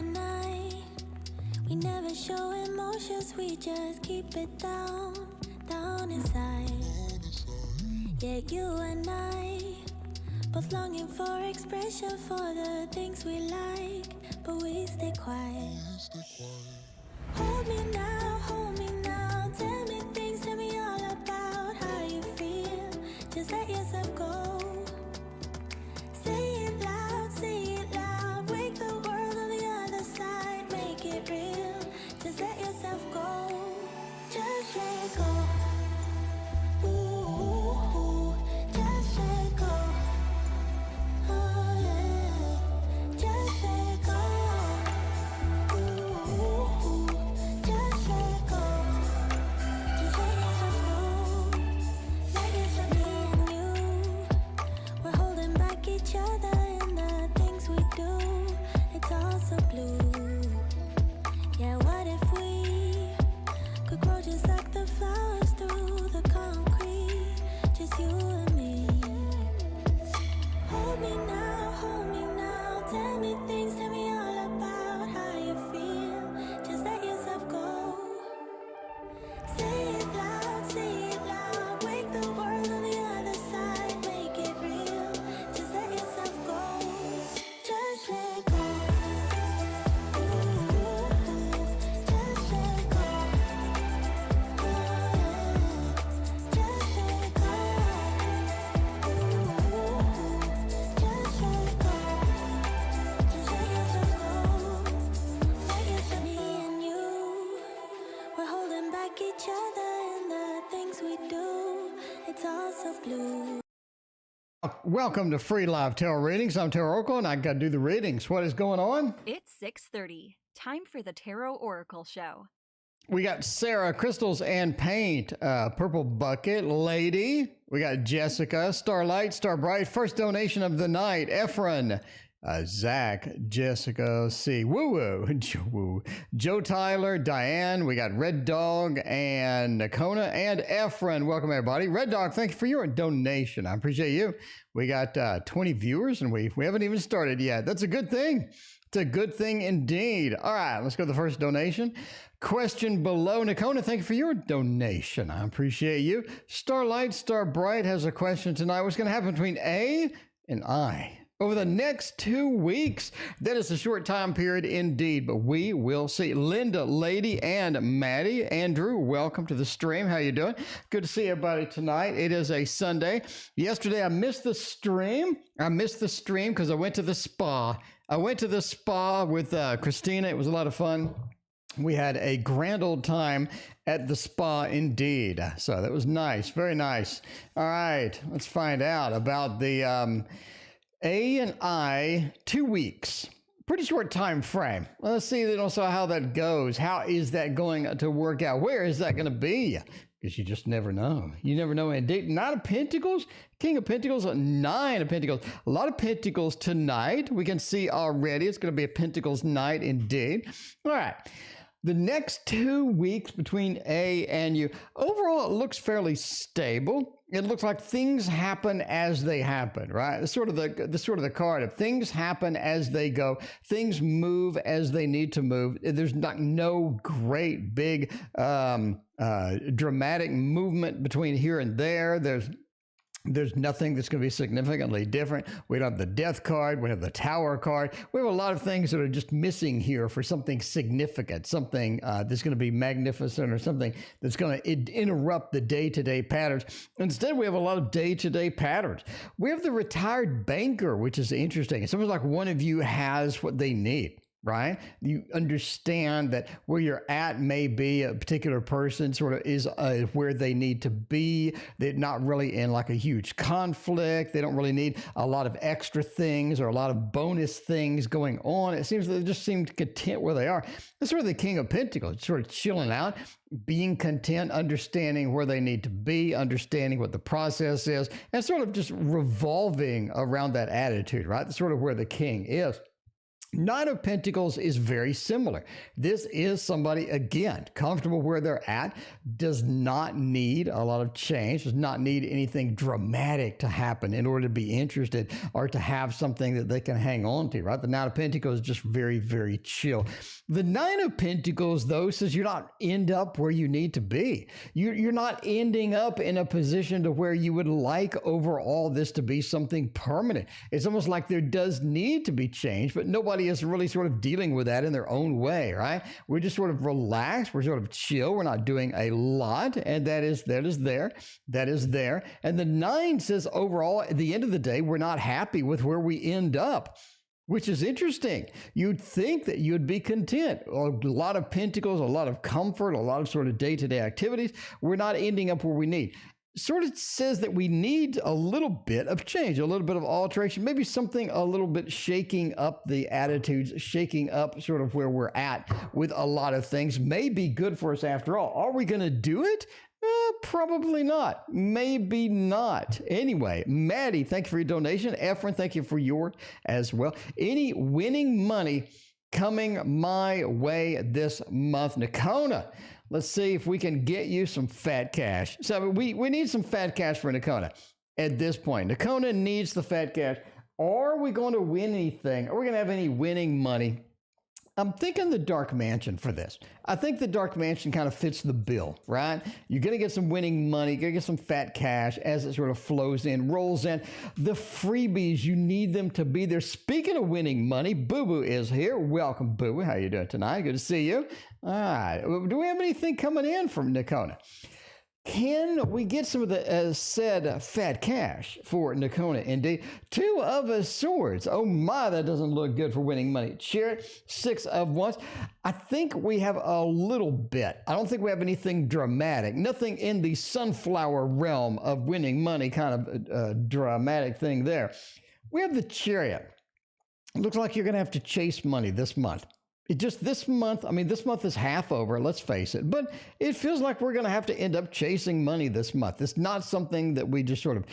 and I, we never show emotions, we just keep it down, down inside. Yeah, you and I, both longing for expression for the things we like, but we stay quiet. Hold me now, tell me things, tell me all about how you feel. Just let yourself go. Say it loud, wake the world on the other side, make it real. Just let yourself go, just let go. Ooh, just let go. Oh yeah, just let go. Ooh, just let go. Just let yourself go. Let yourself be in you. We're holding back each other in the things we do. It's all so blue. Yeah, what if we could grow just like the flowers through the concrete? Just you and me. Hold me now, tell me things, tell me all about how you feel. Just let yourself go. Say it loud, wake the world on the other side, make it real. Just let yourself go, just let go. Ooh, just let go. Oh yeah, just let go. Ooh, just let go. Just let yourself go. Let yourself be in you. We're holding back each other in the things we do. It's all so blue. Welcome to Free Live Tarot Readings. I'm Tarot Oracle, and I got to do the readings. What is going on? It's 6:30. Time for the Tarot Oracle Show. We got Sarah, Crystals and Paint, Purple Bucket, Lady. We got Jessica, Starlight, Starbright, first donation of the night, Efren, Zach, Jessica, C, Woo Woo, Joe Tyler, Diane. We got Red Dog and Nakona and Efren. Welcome, everybody. Red Dog, thank you for your donation. I appreciate you. We got 20 viewers, and we haven't even started yet. That's a good thing. It's a good thing indeed. All right, let's go to the first donation. Question below. Nakona, thank you for your donation. I appreciate you. Starlight, Starbright has a question tonight. What's going to happen between A and I over the next 2 weeks? That is a short time period indeed, but we will see. Linda, Lady, and Maddie. Andrew, welcome to the stream. How you doing? Good to see everybody tonight. It is a Sunday. Yesterday, I missed the stream. Because I went to the spa. I went to the spa with Christina. It was a lot of fun. We had a grand old time at the spa indeed. So that was nice. Very nice. All right. Let's find out about the A and I 2 weeks. Pretty short time frame. Let's see also how that goes. How is that going to work out? Where is that going to be? Because you just never know. You never know indeed. Nine of Pentacles, King of Pentacles, Nine of Pentacles. A lot of Pentacles tonight. We can see already it's going to be a Pentacles night indeed. All right. The next 2 weeks between A and you, overall, it looks fairly stable. It looks like things happen as they happen, right? The sort of the card of things happen as they go. Things move as they need to move. There's no great big dramatic movement between here and there. There's nothing that's going to be significantly different. We don't have the Death card. We have the Tower card. We have a lot of things that are just missing here for something significant, something that's going to be magnificent or something that's going to interrupt the day-to-day patterns. Instead, we have a lot of day-to-day patterns. We have the Retired Banker, which is interesting. It's almost like one of you has what they need. Right? You understand that where you're at may be a particular person sort of is where they need to be. They're not really in like a huge conflict. They don't really need a lot of extra things or a lot of bonus things going on. It seems that they just seem content where they are. That's sort of the King of Pentacles, sort of chilling out, being content, understanding where they need to be, understanding what the process is, and sort of just revolving around that attitude, right? That's sort of where the King is. Nine of Pentacles is very similar. This is somebody, again, comfortable where they're at, does not need a lot of change, does not need anything dramatic to happen in order to be interested or to have something that they can hang on to, right? The Nine of Pentacles is just very, very chill. The Nine of Pentacles, though, says you're not end up where you need to be. You're not ending up in a position to where you would like overall this to be something permanent. It's almost like there does need to be change, but nobody is really sort of dealing with that in their own way, right? We're just sort of relaxed. We're sort of chill. We're not doing a lot. And that is there. And the nine says overall, at the end of the day, we're not happy with where we end up, which is interesting. You'd think that you'd be content. A lot of pentacles, a lot of comfort, a lot of sort of day-to-day activities. We're not ending up where we need. Sort of says that we need a little bit of change, a little bit of alteration, maybe something a little bit shaking up the attitudes, shaking up sort of where we're at with a lot of things may be good for us after all. Are we going to do it? Probably not. Maybe not. Anyway, Maddie, thank you for your donation. Efren, thank you for your as well. Any winning money coming my way this month? Nakona, let's see if we can get you some fat cash. So we need some fat cash for Nakona at this point. Nakona needs the fat cash. Are we going to win anything? Are we going to have any winning money? I'm thinking the Dark Mansion for this. I think the Dark Mansion kind of fits the bill, right? You're going to get some winning money, you're going to get some fat cash as it sort of flows in, rolls in. The freebies, you need them to be there. Speaking of winning money, Boo Boo is here. Welcome, Boo Boo. How you doing tonight? Good to see you. All right. Do we have anything coming in from Nakona? Can we get some of the said fat cash for Nakona? Indeed. Two of Swords. Oh my, that doesn't look good for winning money. Chariot, Six of Wands. I think we have a little bit. I don't think we have anything dramatic. Nothing in the sunflower realm of winning money kind of dramatic thing there. We have the Chariot. It looks like you're going to have to chase money this month. Just this month, I mean, this month is half over, let's face it, but it feels like we're going to have to end up chasing money this month. It's not something that we just sort of,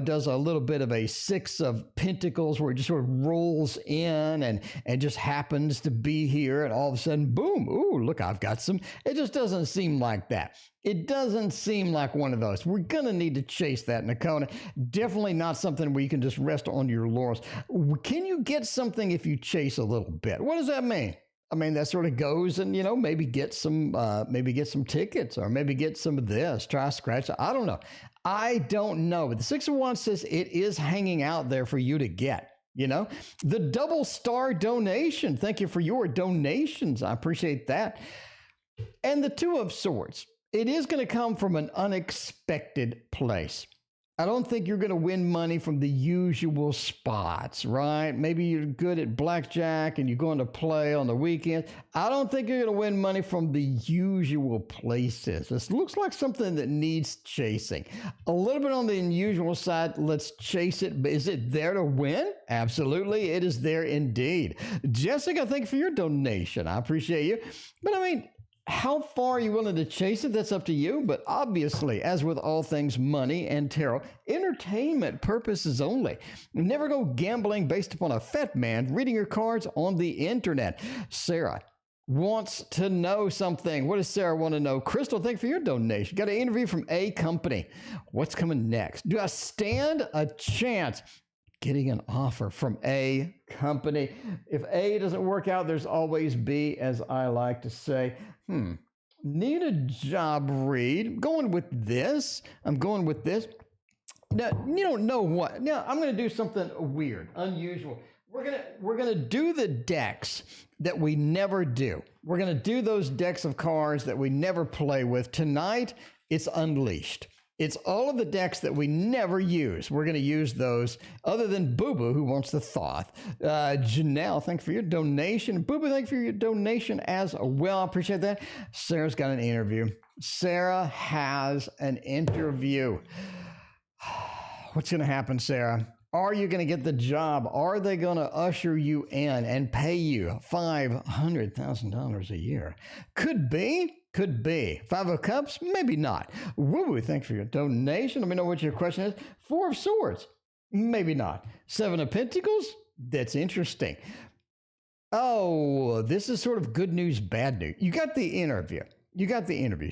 does a little bit of a Six of Pentacles where it just sort of rolls in and just happens to be here and all of a sudden, boom, ooh, look, I've got some. It just doesn't seem like that. It doesn't seem like one of those. We're going to need to chase that, Nakona. Definitely not something where you can just rest on your laurels. Can you get something if you chase a little bit? What does that mean? I mean, that sort of goes and, maybe get some tickets or maybe get some of this, try scratch. I don't know. But the Six of Wands says it is hanging out there for you to get. The double star donation. Thank you for your donations. I appreciate that. And the Two of Swords. It is going to come from an unexpected place. I don't think you're going to win money from the usual spots, right? Maybe you're good at blackjack and you're going to play on the weekend. I don't think you're going to win money from the usual places. This looks like something that needs chasing. A little bit on the unusual side, let's chase it. But is it there to win? Absolutely, it is there indeed. Jessica, thank you for your donation. I appreciate you. But I mean, how far are you willing to chase it? That's up to you. But obviously, as with all things money and tarot, entertainment purposes only. Never go gambling based upon a fat man reading your cards on the internet. Sarah wants to know something. What does Sarah want to know? Crystal, thank you for your donation. Got an interview from A company. What's coming next? Do I stand a chance getting an offer from A company? If A doesn't work out, there's always B, as I like to say. Need a job read. I'm going with this. Now, you don't know what. Now, I'm going to do something weird, unusual. We're gonna do the decks that we never do. We're going to do those decks of cards that we never play with. Tonight, it's Unleashed. It's all of the decks that we never use. We're going to use those, other than Boo Boo, who wants the Thoth. Janelle, thanks for your donation. Boo Boo, thanks for your donation as well. I appreciate that. Sarah's got an interview. Sarah has an interview. What's going to happen, Sarah? Are you going to get the job? Are they going to usher you in and pay you $500,000 a year? Could be. Could be. Five of Cups? Maybe not. Woo-woo, thanks for your donation. Let me know what your question is. Four of Swords? Maybe not. Seven of Pentacles? That's interesting. Oh, this is sort of good news, bad news. You got the interview.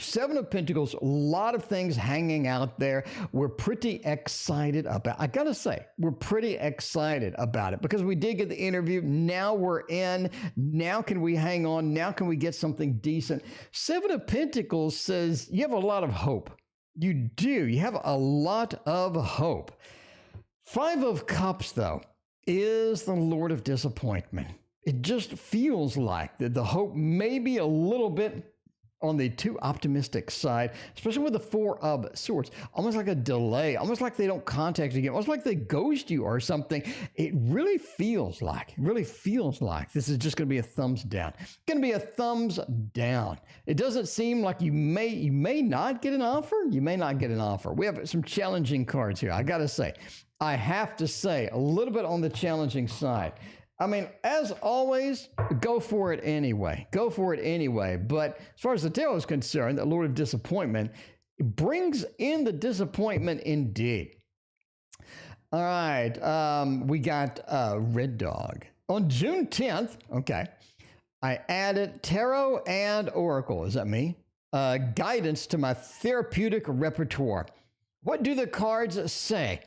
Seven of Pentacles, a lot of things hanging out there. We're pretty excited about, I gotta say, we're pretty excited about it because we did get the interview. Now we're in. Now can we hang on? Now can we get something decent? Seven of Pentacles says you have a lot of hope. You do. You have a lot of hope. Five of Cups, though, is the Lord of Disappointment. It just feels like that the hope may be a little bit on the too optimistic side, especially with the Four of Swords, almost like a delay, almost like they don't contact you again, almost like they ghost you or something. It really feels like this is just going to be a thumbs down. Going to be a thumbs down. It doesn't seem like you may not get an offer. You may not get an offer. We have some challenging cards here. I got to say, I have to say a little bit on the challenging side. I mean, as always, go for it anyway. Go for it anyway. But as far as the tarot is concerned, the Lord of Disappointment brings in the disappointment indeed. All right. We got Red Dog. On June 10th, okay, I added Tarot and Oracle. Is that me? Guidance to my therapeutic repertoire. What do the cards say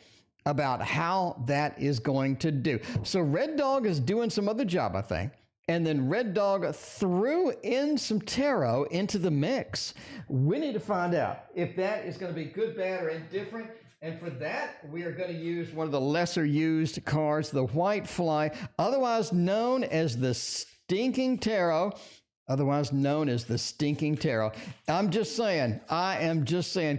about how that is going to do? So Red Dog is doing some other job, I think. And then Red Dog threw in some tarot into the mix. We need to find out if that is going to be good, bad, or indifferent. And for that, we are going to use one of the lesser used cards, the White Fly, otherwise known as the Stinking Tarot. Otherwise known as the Stinking Tarot. I am just saying,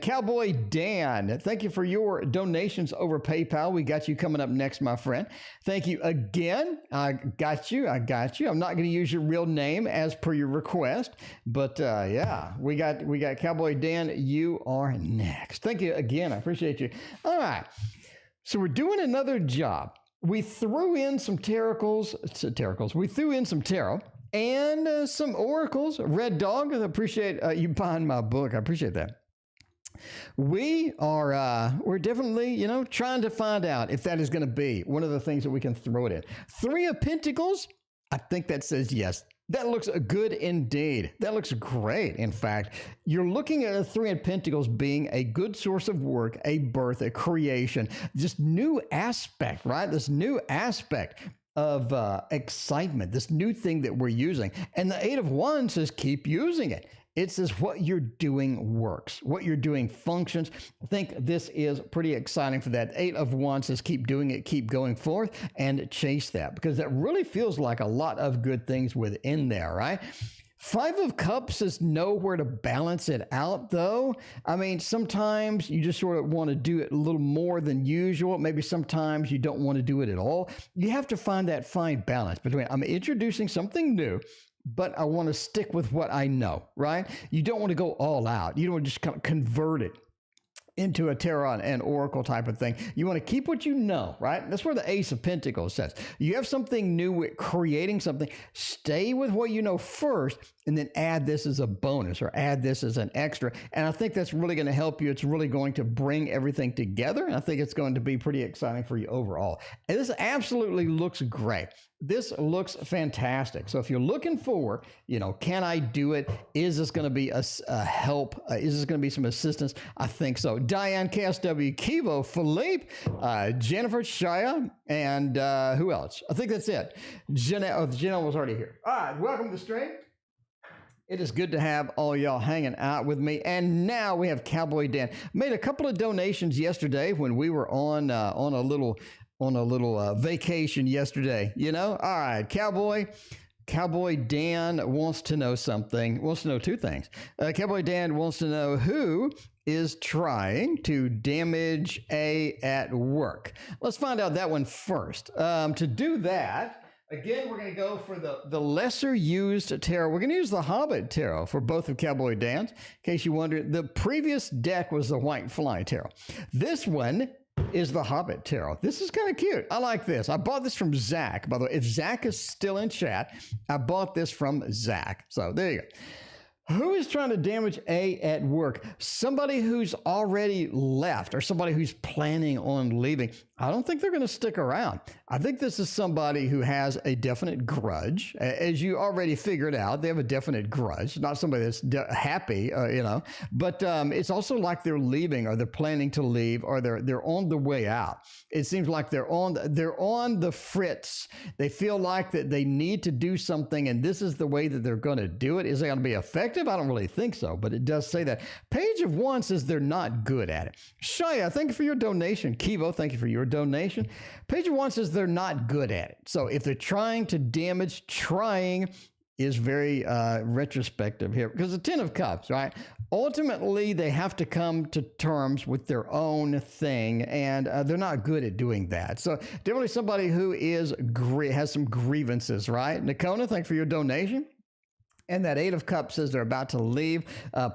Cowboy Dan, thank you for your donations over PayPal. We got you coming up next, my friend. Thank you again. I got you. I'm not going to use your real name as per your request, but yeah, we got Cowboy Dan. You are next. Thank you again. I appreciate you. All right. So we're doing another job. We threw in some tarocles. We threw in some tarot and some oracles. Red Dog, I appreciate you buying my book. I appreciate that. We're definitely, trying to find out if that is going to be one of the things that we can throw it in. Three of Pentacles, I think that says yes. That looks good indeed. That looks great. In fact, you're looking at a Three of Pentacles being a good source of work, a birth, a creation, this new aspect, right? This new aspect of excitement, this new thing that we're using. And the Eight of Wands says keep using it. It says what you're doing works, what you're doing functions. I think this is pretty exciting for that. Eight of Wands says keep doing it, keep going forth, and chase that, because that really feels like a lot of good things within there, right? Five of Cups is know where to balance it out, though. I mean, sometimes you just sort of want to do it a little more than usual. Maybe sometimes you don't want to do it at all. You have to find that fine balance between, I'm introducing something new, but I want to stick with what I know, right? You don't want to go all out. You don't want to just kind of convert it into a tarot and oracle type of thing. You want to keep what you know, right? That's where the Ace of Pentacles says. You have something new, creating something, stay with what you know first, and then add this as a bonus or add this as an extra. And I think that's really going to help you. It's really going to bring everything together. And I think it's going to be pretty exciting for you overall. And this absolutely looks great. This looks fantastic. So if you're looking for, can I do it? Is this going to be a help? Is this going to be some assistance? I think so. Diane, KSW, Kivo, Philippe, Jennifer, Shia, and who else? I think that's it. Janelle was already here. All right, welcome to the stream. It is good to have all y'all hanging out with me. And now we have Cowboy Dan. Made a couple of donations yesterday when we were on a little vacation yesterday, All right, Cowboy Dan wants to know something, wants to know two things. Cowboy Dan wants to know who is trying to damage A at work. Let's find out that one first. To do that, again, we're going to go for the lesser used tarot. We're going to use the Hobbit tarot for both of Cowboy Dan's. In case you wondered, the previous deck was the White Fly tarot. This one is the Hobbit tarot. This is kind of cute. I like this. I bought this from Zach. By the way, if Zach is still in chat, I bought this from Zach. So there you go. Who is trying to damage A at work? Somebody who's already left or somebody who's planning on leaving. I don't think they're going to stick around. I think this is somebody who has a definite grudge. As you already figured out, they have a definite grudge. Not somebody that's happy, but it's also like they're leaving or they're planning to leave or they're on the way out. It seems like they're on the fritz. They feel like that they need to do something and this is the way that they're going to do it. Is it going to be effective? I don't really think so, but it does say that. Page of Wands says they're not good at it. Shaya, thank you for your donation. Kivo, thank you for your donation. Page of Wands says they're not good at it. So if they're trying to damage, trying is very retrospective here because the Ten of Cups, right? Ultimately, they have to come to terms with their own thing, and they're not good at doing that. So definitely somebody who has some grievances, right? Nakona, thank you for your donation. And that Eight of Cups says they're about to leave.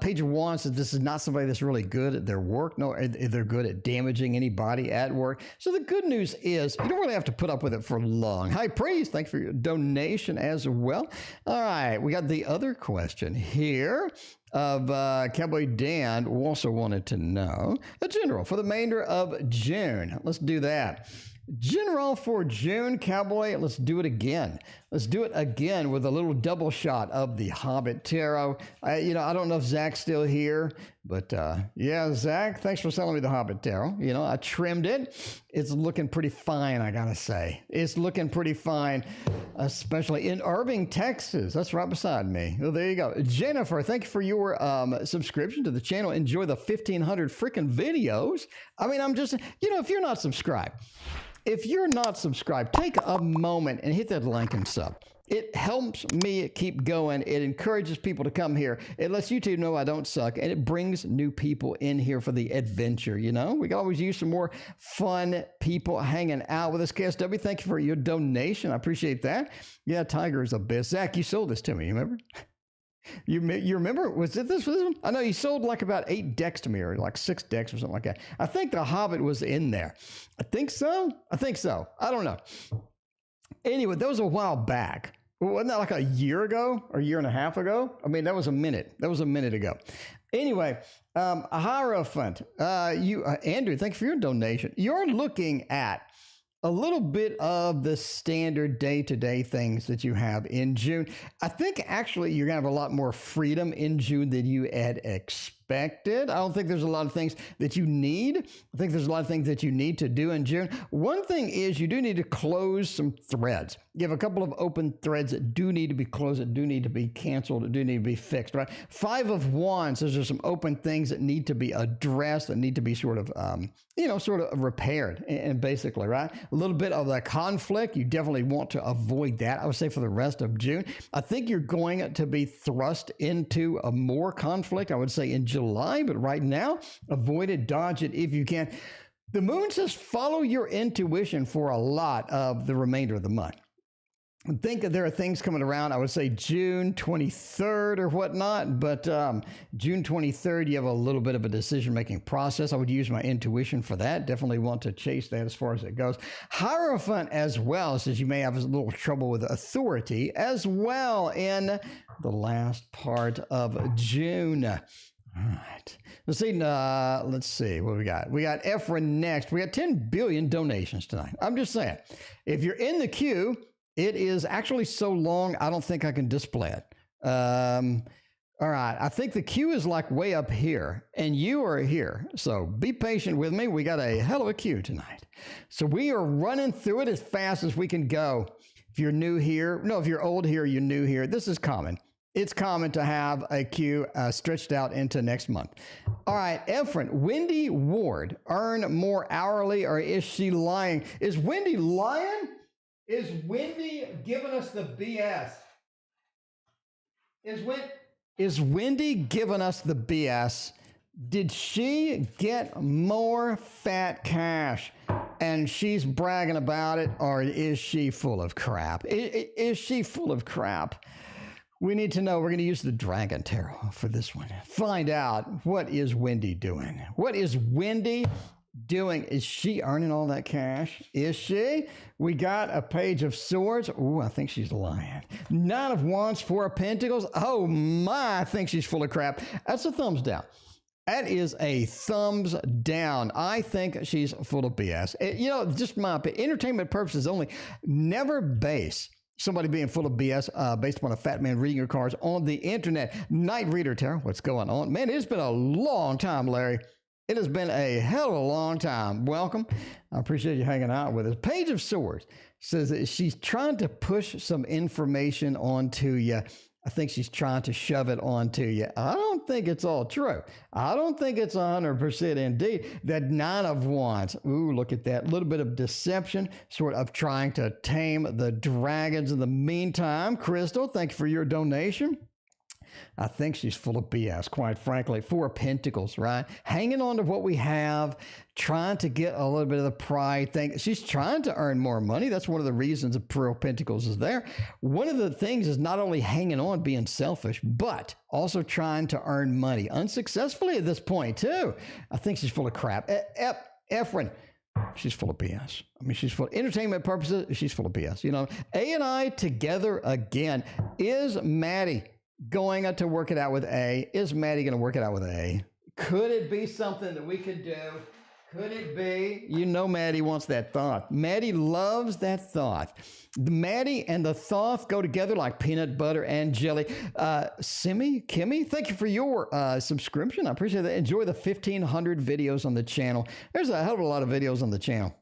Page of Wands says this is not somebody that's really good at their work, nor they're good at damaging anybody at work. So the good news is you don't really have to put up with it for long. High Priest, thanks for your donation as well. All right, we got the other question here of Cowboy Dan, who also wanted to know the general for the remainder of June. Let's do that. General for June, Cowboy, let's do it again. Let's do it again with a little double shot of the Hobbit Tarot. I don't know if Zach's still here, but yeah, Zach, thanks for selling me the Hobbit Tarot. I trimmed it. It's looking pretty fine, I gotta say. It's looking pretty fine, especially in Irving, Texas. That's right beside me. Well, there you go. Jennifer, thank you for your subscription to the channel. Enjoy the 1,500 freaking videos. I mean, I'm just, if you're not subscribed, take a moment and hit that like and sub. It helps me keep going. It encourages people to come here. It lets YouTube know I don't suck, and it brings new people in here for the adventure, We can always use some more fun people hanging out with us. KSW, thank you for your donation. I appreciate that. Yeah, Tiger is the best. Zach, you sold this to me, you remember? You remember? Was it this for this one? I know you sold like about 8 decks to me, or like 6 decks or something like that. I think the Hobbit was in there. I think so. I don't know. Anyway, that was a while back. Wasn't that like a year ago or a year and a half ago? I mean, that was a minute. Ago. Anyway, Hierophant, Andrew, thank you for your donation. You're looking at a little bit of the standard day-to-day things that you have in June. I think actually you're going to have a lot more freedom in June than you had expected. I don't think there's a lot of things that you need. I think there's a lot of things that you need to do in June. One thing is you do need to close some threads. You have a couple of open threads that do need to be closed, that do need to be canceled, that do need to be fixed, right? 5 of Wands, there's some open things that need to be addressed, that need to be sort of repaired, and basically, right? A little bit of that conflict, you definitely want to avoid that. I would say for the rest of June. I think you're going to be thrust into a more conflict, I would say in July, but right now, avoid it, dodge it if you can. The moon says follow your intuition for a lot of the remainder of the month. I think that there are things coming around, I would say June 23rd or whatnot, but June 23rd, you have a little bit of a decision-making process. I would use my intuition for that. Definitely want to chase that as far as it goes. Hierophant as well says you may have a little trouble with authority as well in the last part of June. All right. Let's see what we got. We got Ephraim next. We got 10 billion donations tonight. I'm just saying, if you're in the queue, it is actually so long, I don't think I can display it. All right, I think the queue is like way up here, and you are here. So be patient with me. We got a hell of a queue tonight. So we are running through it as fast as we can go. If you're new here, if you're old here, you're new here, this is common. It's common to have a queue stretched out into next month. All right, Ephraim, Wendy Ward, earn more hourly, or is she lying? Is Wendy lying? Is Wendy giving us the BS? Is Wendy giving us the BS? Did she get more fat cash and she's bragging about it, or is she full of crap? Is she full of crap? We need to know. We're going to use the Dragon Tarot for this one. Find out, what is Wendy doing? What is Wendy doing? Is she earning all that cash? Is she? We got a Page of Swords. Ooh, I think she's lying. 9 of Wands, 4 of Pentacles. Oh my, I think she's full of crap. That's a thumbs down. That is a thumbs down. I think she's full of BS. Just my opinion, entertainment purposes only. Never base somebody being full of BS based upon a fat man reading your cards on the internet. Night Reader Tarot, what's going on? Man, it's been a long time, Larry. It has been a hell of a long time. Welcome. I appreciate you hanging out with us. Page of Swords says that she's trying to push some information onto you. I think she's trying to shove it onto you. I don't think it's all true. I don't think it's 100% indeed. That Nine of Wands. Ooh, look at that. A little bit of deception, sort of trying to tame the dragons in the meantime. Crystal, thank you for your donation. I think she's full of BS, quite frankly. Four of Pentacles, right? Hanging on to what we have, trying to get a little bit of the pride thing. She's trying to earn more money. That's one of the reasons the Pearl of Pentacles is there. One of the things is not only hanging on, being selfish, but also trying to earn money. Unsuccessfully at this point, too. I think she's full of crap. Efren, she's full of BS. I mean, she's full of entertainment purposes. She's full of BS. A and I together again. Is Maddie going to work it out with A? Is Maddie going to work it out with A? Could it be something that we could do? Could it be? Maddie wants that thought. Maddie loves that thought. Maddie and the thought go together like peanut butter and jelly. Kimmy, thank you for your subscription. I appreciate that. Enjoy the 1,500 videos on the channel. There's a hell of a lot of videos on the channel.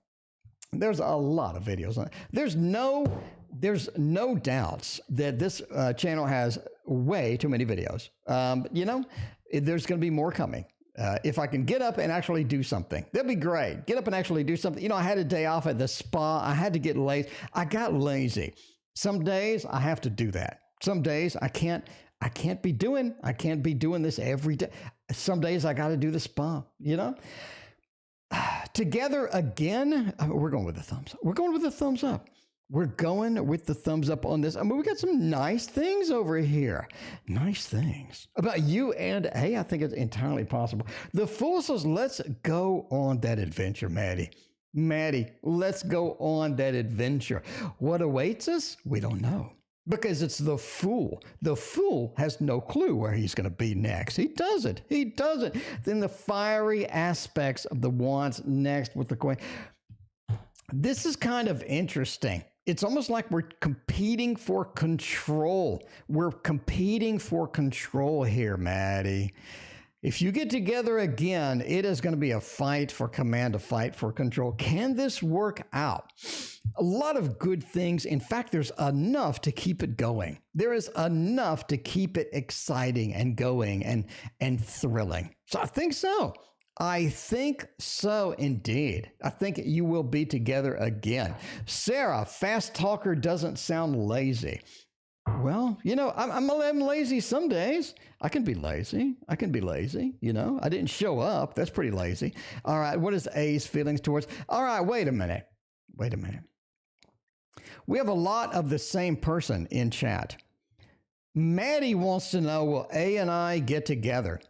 There's a lot of videos on it. There's no doubts that this channel has way too many videos. There's going to be more coming. If I can get up and actually do something, that'd be great. Get up and actually do something. I had a day off at the spa. I had to get lazy. I got lazy. Some days I have to do that. Some days I can't be doing this every day. Some days I got to do the spa, Together again, we're going with the thumbs up. We're going with the thumbs up. We're going with the thumbs up on this. I mean, we got some nice things over here. Nice things. About you and A, I think it's entirely possible. The Fool says, let's go on that adventure, Maddie. Maddie, let's go on that adventure. What awaits us? We don't know. Because it's the Fool. The Fool has no clue where he's going to be next. He doesn't. Then the fiery aspects of the Wands next with the Queen. This is kind of interesting. It's almost like we're competing for control. We're competing for control here, Maddie. If you get together again, it is going to be a fight for command, a fight for control. Can this work out? A lot of good things. In fact, there's enough to keep it going. There is enough to keep it exciting and going and thrilling. So I think so. I think so indeed. I think you will be together again. Sarah, fast talker doesn't sound lazy. Well, I'm lazy some days. I can be lazy. I didn't show up. That's pretty lazy. All right. What is A's feelings towards? All right. Wait a minute. We have a lot of the same person in chat. Maddie wants to know, will A and I get together?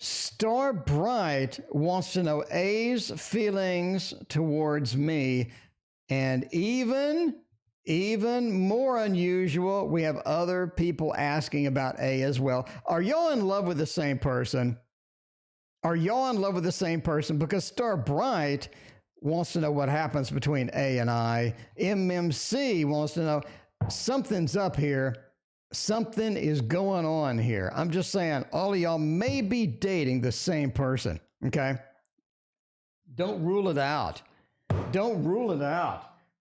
Star Bright wants to know A's feelings towards me. And even more unusual, we have other people asking about A as well. Are y'all in love with the same person? Because Star Bright wants to know what happens between A and I. MMC wants to know something's up here. Something is going on here. I'm just saying, all of y'all may be dating the same person, okay? Don't rule it out.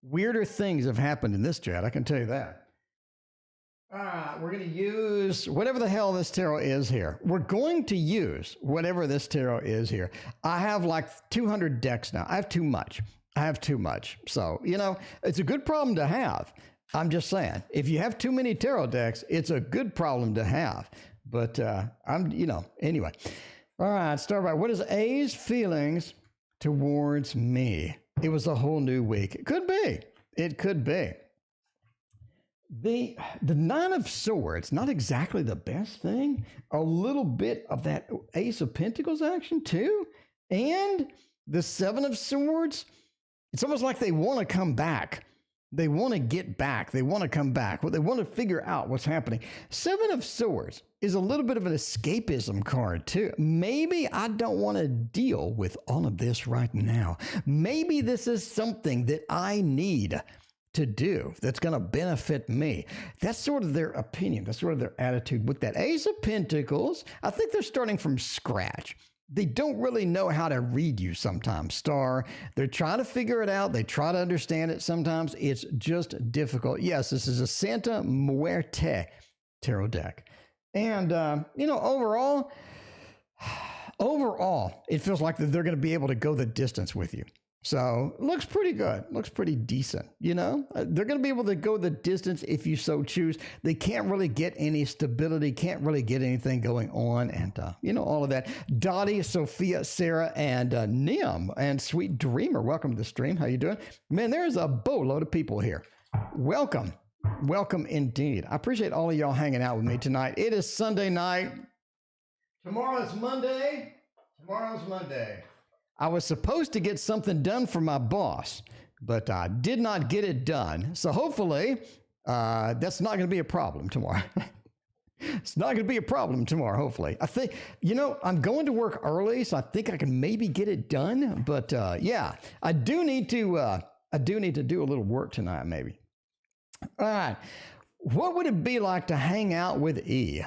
Weirder things have happened in this chat, I can tell you that. All right, we're going to use whatever the hell this tarot is here. We're going to use whatever this tarot is here. I have like 200 decks now. I have too much. So, it's a good problem to have. I'm just saying, if you have too many tarot decks, it's a good problem to have. But anyway. All right, start by what is A's feelings towards me? It was a whole new week. It could be. The Nine of Swords, not exactly the best thing. A little bit of that Ace of Pentacles action too. And the Seven of Swords, it's almost like they want to come back. They want to get back. They want to come back. Well, they want to figure out what's happening. Seven of Swords is a little bit of an escapism card, too. Maybe I don't want to deal with all of this right now. Maybe this is something that I need to do that's going to benefit me. That's sort of their opinion. That's sort of their attitude with that. Ace of Pentacles, I think they're starting from scratch. They don't really know how to read you sometimes, Star. They're trying to figure it out. They try to understand it. Sometimes it's just difficult. Yes, this is a Santa Muerte tarot deck. And, overall, it feels like that they're going to be able to go the distance with you. So looks pretty good. Looks pretty decent. They're going to be able to go the distance if you so choose. They can't really get any stability, can't really get anything going on. And, all of that. Dottie, Sophia, Sarah, and Nim and Sweet Dreamer. Welcome to the stream. How you doing? Man, there's a boatload of people here. Welcome. Welcome indeed. I appreciate all of y'all hanging out with me tonight. It is Sunday night. Tomorrow is Monday. I was supposed to get something done for my boss, but I did not get it done. So hopefully that's not going to be a problem tomorrow. It's not going to be a problem tomorrow, hopefully. I think, I'm going to work early, so I think I can maybe get it done. But yeah, I do need to do a little work tonight, maybe. All right. What would it be like to hang out with E?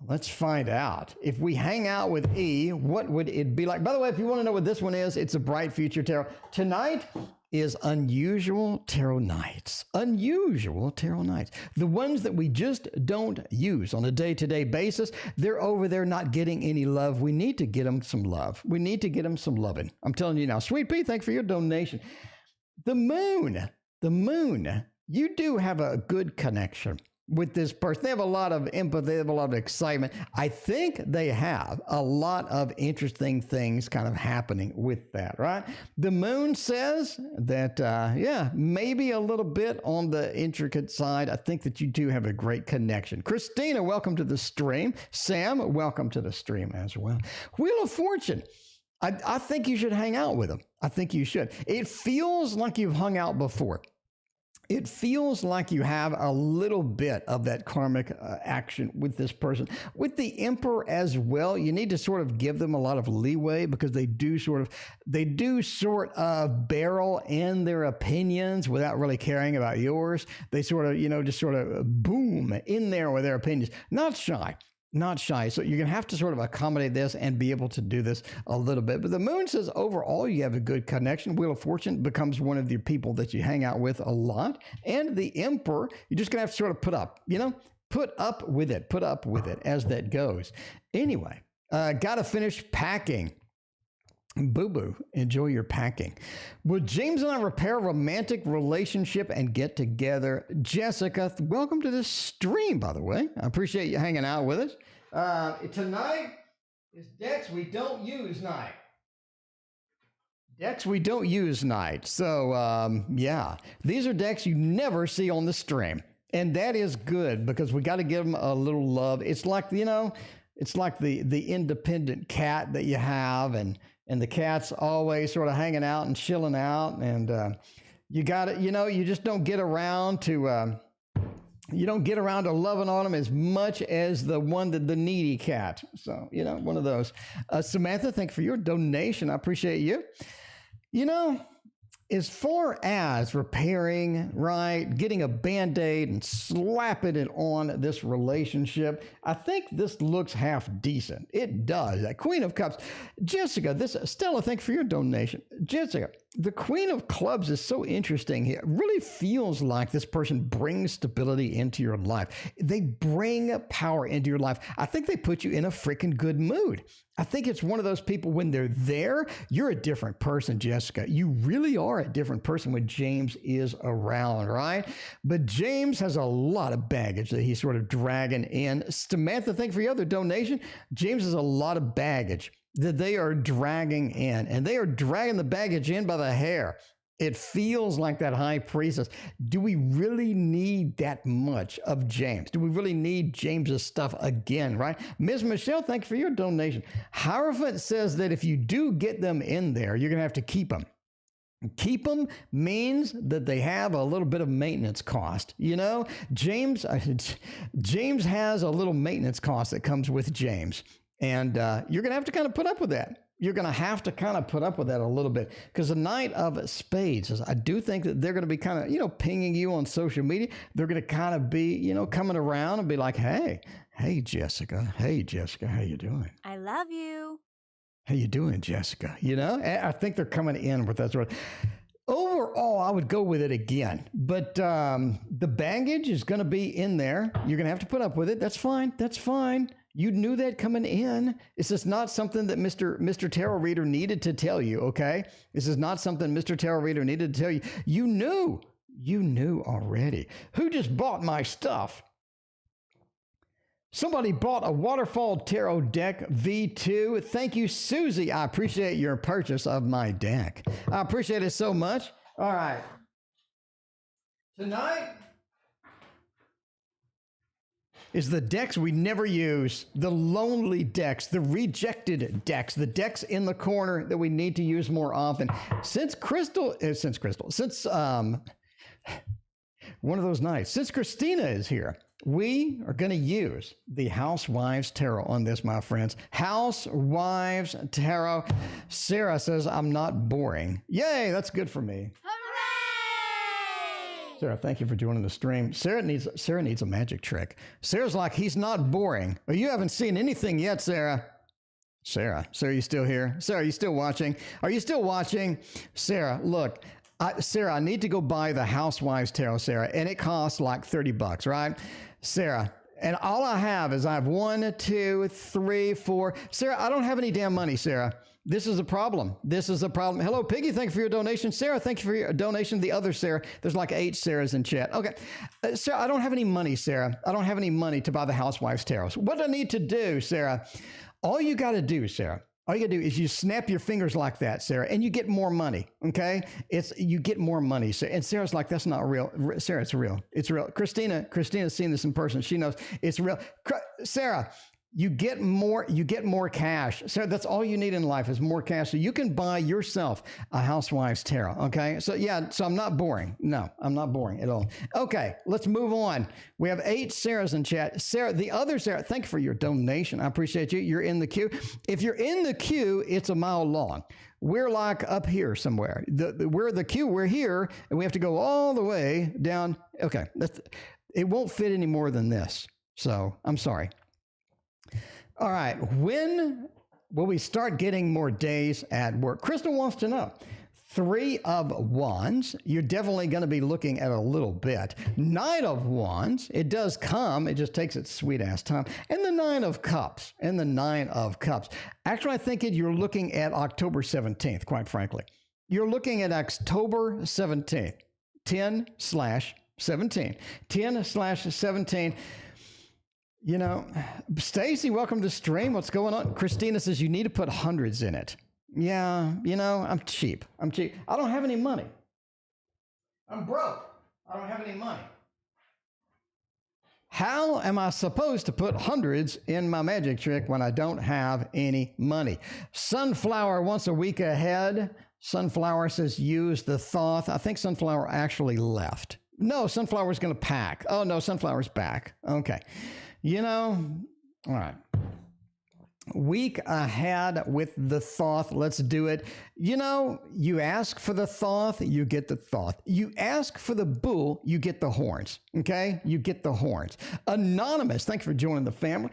Let's find out. If we hang out with E, what would it be like? By the way, if you want to know what this one is, it's a Bright Future Tarot. Tonight is Unusual Tarot Nights. Unusual Tarot Nights. The ones that we just don't use on a day-to-day basis. They're over there not getting any love. We need to get them some love. We need to get them some loving. I'm telling you now. Sweet Pea, thanks for your donation. The moon. You do have a good connection with this person. They have a lot of empathy, they have a lot of excitement. I think they have a lot of interesting things kind of happening with that, right? The moon says that, maybe a little bit on the intricate side. I think that you do have a great connection. Christina, welcome to the stream. Sam, welcome to the stream as well. Wheel of Fortune. I think you should hang out with them. I think you should. It feels like you've hung out before. It feels like you have a little bit of that karmic action with this person. With the Emperor as well, you need to sort of give them a lot of leeway because they do sort of barrel in their opinions without really caring about yours. They sort of, just sort of boom in there with their opinions. Not shy. So you're going to have to sort of accommodate this and be able to do this a little bit. But the moon says overall you have a good connection. Wheel of Fortune becomes one of the people that you hang out with a lot. And the Emperor, you're just going to have to sort of put up with it as that goes. Anyway, got to finish packing. Boo-boo, enjoy your packing. Will James and I repair a romantic relationship and get together? Jessica, welcome to this stream, by the way. I appreciate you hanging out with us. Tonight is Decks We Don't Use Night. Decks we don't use night. So, these are decks you never see on the stream. And that is good because we got to give them a little love. It's like, it's like the independent cat that you have, and the cat's always sort of hanging out and chilling out. And you got to, you just don't get around to, loving on them as much as the needy cat. So, one of those. Samantha, thank you for your donation. I appreciate you. As far as repairing, right, getting a Band-Aid and slapping it on this relationship, I think this looks half decent. It does. That Queen of Cups. Jessica, Stella, thank you for your donation. Jessica, the Queen of Clubs is so interesting here. It really feels like this person brings stability into your life. They bring power into your life. I think they put you in a freaking good mood. I think it's one of those people when they're there, you're a different person, Jessica. You really are a different person when James is around, right? But James has a lot of baggage that he's sort of dragging in. Samantha, thank you for your other donation. James has a lot of baggage that they are dragging in, and they are dragging the baggage in by the hair. It feels like that high priestess. Do we really need that much of James? Do we really need James's stuff again, right? Ms. Michelle, thank you for your donation. Hierophant says that if you do get them in there, you're going to have to keep them. Keep them means that they have a little bit of maintenance cost. You know, James has a little maintenance cost that comes with James. And you're going to have to kind of put up with that. You're going to have to kind of put up with that a little bit, because the Knight of Spades, I do think that they're going to be kind of, you know, pinging you on social media. They're going to kind of be, you know, coming around and be like, hey, Jessica, how you doing? I love you. How you doing, Jessica? You know, I think they're coming in with that sort of. Overall, I would go with it again. But the baggage is going to be in there. You're going to have to put up with it. That's fine. That's fine. You knew that coming in. This is not something that Mr. Tarot Reader needed to tell you, okay? This is not something Mr. Tarot Reader needed to tell you. You knew. You knew already. Who just bought my stuff? Somebody bought a Waterfall Tarot deck V2. Thank you, Susie. I appreciate your purchase of my deck. I appreciate it so much. All right. Tonight is the decks we never use, the lonely decks, the rejected decks, the decks in the corner that we need to use more often. Since one of those nights, since Christina is here, we are going to use the Housewives Tarot on this, my friends. Housewives Tarot. Sarah says, I'm not boring. Yay, that's good for me. Hooray! Sarah, thank you for joining the stream. Sarah needs a magic trick. Sarah's like, he's not boring. Well, you haven't seen anything yet, Sarah. Sarah, you still here? Sarah, are you still watching? Are you still watching? Sarah, look. Sarah, I need to go buy the Housewives Tarot, Sarah, and it costs like $30, right? Sarah, and all I have is I have 1, 2, 3, 4. Sarah, I don't have any damn money, Sarah. This is a problem. This is a problem. Hello, Piggy. Thank you for your donation. Sarah, thank you for your donation. The other Sarah, there's like 8 Sarahs in chat. Okay. Sarah, I don't have any money, Sarah. I don't have any money to buy the Housewives Tarot. So what do I need to do, Sarah? All you got to do, Sarah, all you gotta do is you snap your fingers like that, Sarah, and you get more money, okay? You get more money. And Sarah's like, that's not real. Sarah, it's real. It's real. Christina's seen this in person. She knows it's real. Sarah, you get more cash. Sarah, that's all you need in life is more cash. So you can buy yourself a Housewives Tarot, okay? So I'm not boring. No, I'm not boring at all. Okay, let's move on. We have 8 Sarahs in chat. Sarah, the other Sarah, thank you for your donation. I appreciate you. You're in the queue. If you're in the queue, it's a mile long. We're like up here somewhere. We're the queue. We're here, and we have to go all the way down. Okay, it won't fit any more than this. So I'm sorry. All right, when will we start getting more days at work? Crystal wants to know. 3 of Wands, you're definitely going to be looking at a little bit. 9 of Wands, it does come, it just takes its sweet ass time. And the 9 of Cups, Actually, I think you're looking at October 17th, quite frankly. You're looking at October 17th, 10/17. 10/17. You know, Stacy, welcome to the stream. What's going on? Christina says you need to put hundreds in it. Yeah, you know, I'm cheap. I don't have any money. I'm broke. I don't have any money. How am I supposed to put hundreds in my magic trick when I don't have any money? Sunflower once a week ahead. Sunflower says use the Thoth. I think Sunflower actually left. No, Sunflower's going to pack. Oh, no, Sunflower's back. Okay. You know, all right. Week ahead with the Thoth. Let's do it. You know, you ask for the Thoth, you get the Thoth. You ask for the bull, you get the horns. Okay? You get the horns. Anonymous, thanks for joining the family.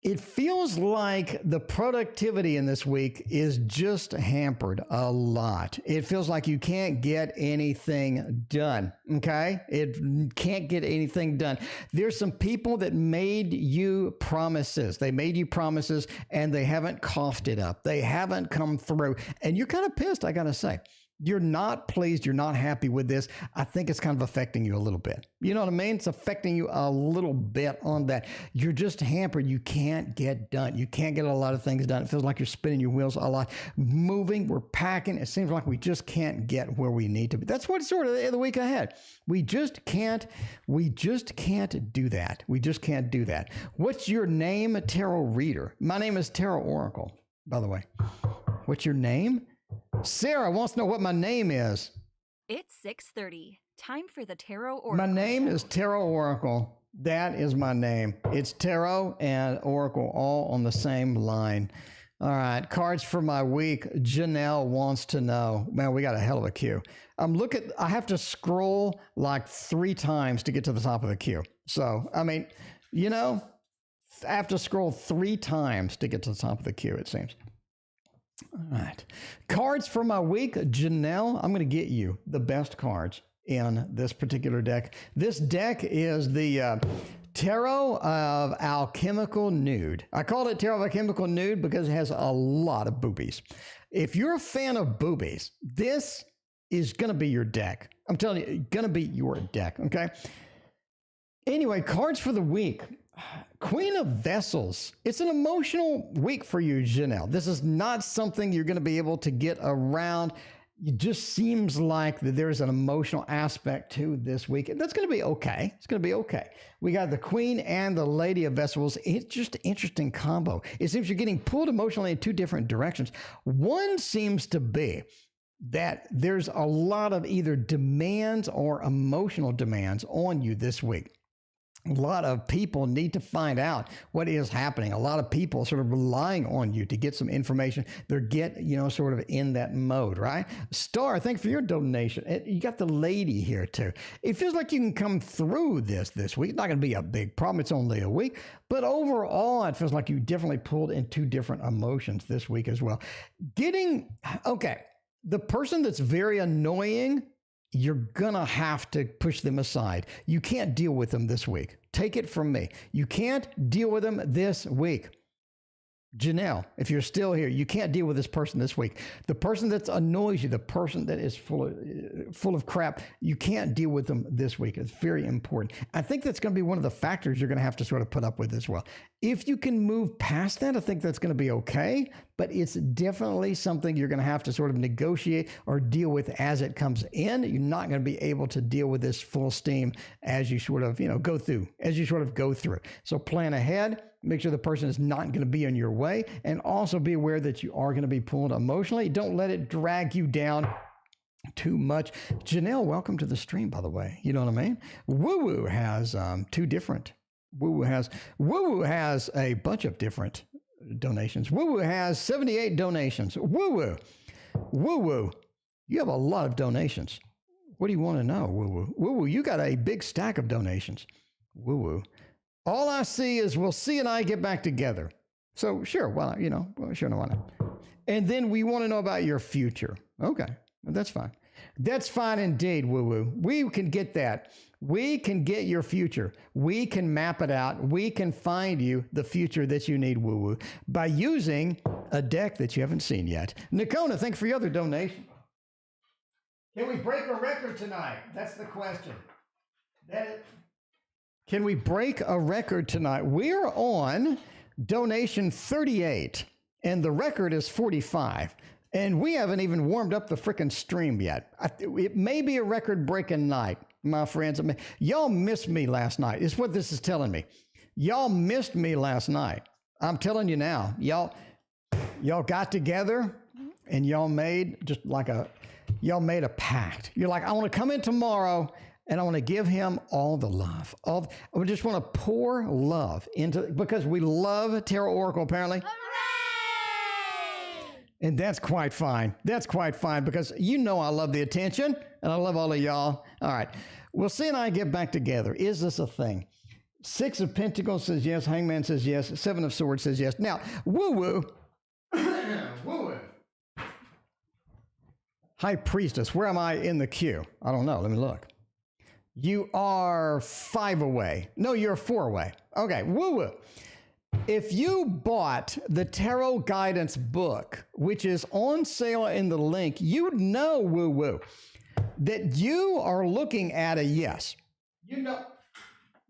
It feels like the productivity in this week is just hampered a lot. It feels like you can't get anything done, okay? It can't get anything done. There's some people that made you promises. They made you promises and they haven't coughed it up. They haven't come through. And you're kind of pissed, I gotta say. You're not pleased. You're not happy with this. I think it's kind of affecting you a little bit. You know what I mean? It's affecting you a little bit on that. You're just hampered. You can't get done. You can't get a lot of things done. It feels like you're spinning your wheels a lot. Moving, we're packing. It seems like we just can't get where we need to be. That's what's sort of the week ahead. We just can't do that. We just can't do that. What's your name, Tarot Reader? My name is Tarot Oracle, by the way. What's your name? Sarah wants to know what my name is. It's 6:30. Time for the Tarot Oracle. My name Show. is Tarot Oracle. That is my name. It's Tarot and Oracle all on the same line. All right, cards for my week. Janelle wants to know. Man, we got a hell of a queue. I have to scroll like 3 times to get to the top of the queue. So, I mean, you know, I have to scroll 3 times to get to the top of the queue, it seems. All right. Cards for my week. Janelle, I'm going to get you the best cards in this particular deck. This deck is the Tarot of Alchemical Nude. I called it Tarot of Alchemical Nude because it has a lot of boobies. If you're a fan of boobies, this is going to be your deck. I'm telling you, going to be your deck, okay? Anyway, cards for the week. Queen of Vessels. It's an emotional week for you, Janelle. This is not something you're going to be able to get around. It just seems like that there's an emotional aspect to this week. That's going to be okay. It's going to be okay. We got the Queen and the Lady of Vessels. It's just an interesting combo. It seems you're getting pulled emotionally in 2 different directions. One seems to be that there's a lot of either demands or emotional demands on you this week. A lot of people need to find out what is happening. A lot of people sort of relying on you to get some information. They're sort of in that mode, right? Star, thanks for your donation. You got the lady here too. It feels like you can come through this week. It's not going to be a big problem. It's only a week. But overall, it feels like you definitely pulled in 2 different emotions this week as well. The person that's very annoying, you're gonna have to push them aside. You can't deal with them this week. Take it from me. You can't deal with them this week. Janelle, if you're still here, you can't deal with this person this week. The person that annoys you, the person that is full of crap, you can't deal with them this week. It's very important. I think that's going to be one of the factors you're going to have to sort of put up with as well. If you can move past that, I think that's going to be okay, but it's definitely something you're going to have to sort of negotiate or deal with as it comes in. You're not going to be able to deal with this full steam as you sort of, go through. So plan ahead. Make sure the person is not going to be in your way, and also be aware that you are going to be pulled emotionally. Don't let it drag you down too much. Janelle, welcome to the stream, by the way. You know what I mean? Woo Woo has 2 different. Woo Woo has a bunch of different donations. Woo Woo has 78 donations. Woo Woo, you have a lot of donations. What do you want to know, Woo Woo? Woo Woo, you got a big stack of donations. Woo Woo. All I see is we'll see and I get back together. So sure, why not? Sure, no, why not? And then we want to know about your future. Okay, well, that's fine. That's fine indeed, Woo Woo. We can get that. We can get your future. We can map it out. We can find you the future that you need, Woo Woo, by using a deck that you haven't seen yet. Nikona, thank you for your other donation. Can we break a record tonight? That's the question. Can we break a record tonight? We're on donation 38, and the record is 45. And we haven't even warmed up the frickin' stream yet. It may be a record-breaking night, my friends. Y'all missed me last night, is what this is telling me. Y'all missed me last night. I'm telling you now. Y'all got together, and y'all made a pact. You're like, I want to come in tomorrow, and I want to give him all the love. I just want to pour love because we love Tarot Oracle, apparently. Hooray! And that's quite fine. That's quite fine because I love the attention, and I love all of y'all. All right. We'll see and I get back together. Is this a thing? 6 of Pentacles says yes. Hangman says yes. 7 of Swords says yes. Now, woo-woo. Woo-woo. High Priestess, where am I in the queue? I don't know. Let me look. You are 5 away. No, you're 4 away. Okay, woo-woo. If you bought the Tarot Guidance book, which is on sale in the link, you know, woo-woo, that you are looking at a yes.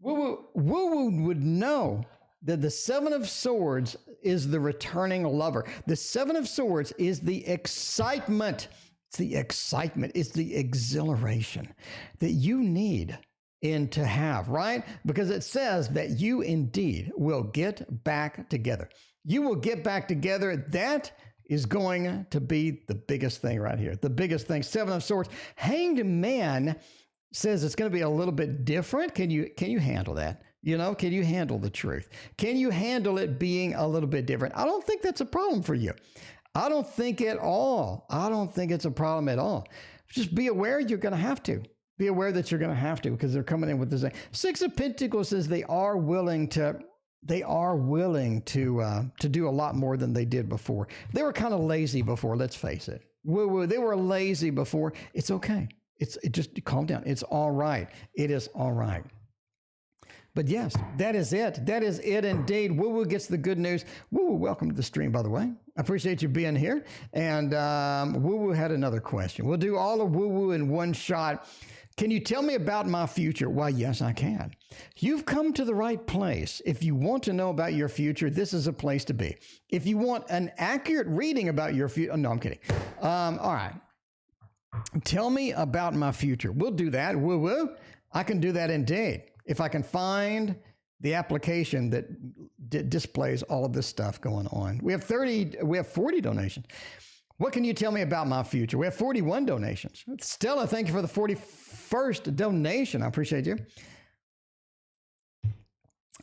Woo-woo would know that the 7 of Swords is the returning lover. The 7 of Swords is the excitement. It's the excitement. It's the exhilaration that you need to have, right? Because it says that you indeed will get back together. You will get back together. That is going to be the biggest thing right here. The biggest thing. Seven of Swords. Hanged Man says it's going to be a little bit different. Can you handle that? Can you handle the truth? Can you handle it being a little bit different? I don't think that's a problem for you. I don't think at all. I don't think it's a problem at all. Just be aware you're going to have to. Be aware that you're going to have to, because they're coming in with this thing. Six of Pentacles says they are willing to do a lot more than they did before. They were kind of lazy before, let's face it. They were lazy before. It's okay. Just calm down. It's all right. It is all right. But yes, that is it. That is it indeed. Woo-woo gets the good news. Woo-woo, welcome to the stream, by the way. I appreciate you being here. And Woo-woo had another question. We'll do all of Woo-woo in one shot. Can you tell me about my future? Why, yes, I can. You've come to the right place. If you want to know about your future, this is a place to be. If you want an accurate reading about your future, no, I'm kidding. All right. Tell me about my future. We'll do that. Woo-woo. I can do that indeed. If I can find the application that displays all of this stuff going on. We have 40 donations. What can you tell me about my future? We have 41 donations. Stella, thank you for the 41st donation. I appreciate you.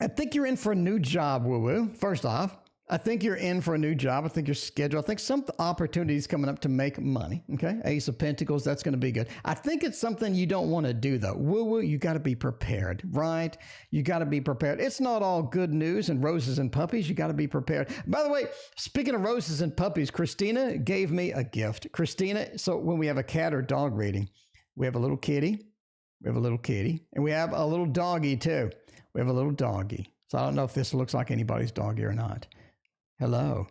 I think you're in for a new job, woo-woo. First off, I think you're in for a new job. I think your schedule, I think some opportunities coming up to make money. Okay. Ace of Pentacles, that's going to be good. I think it's something you don't want to do though. Woo-woo, you got to be prepared, right? You got to be prepared. It's not all good news and roses and puppies. You got to be prepared. By the way, speaking of roses and puppies, Christina gave me a gift. Christina, so when we have a cat or dog reading, we have a little kitty, and we have a little doggy too. We have a little doggy. So I don't know if this looks like anybody's doggy or not. Hello,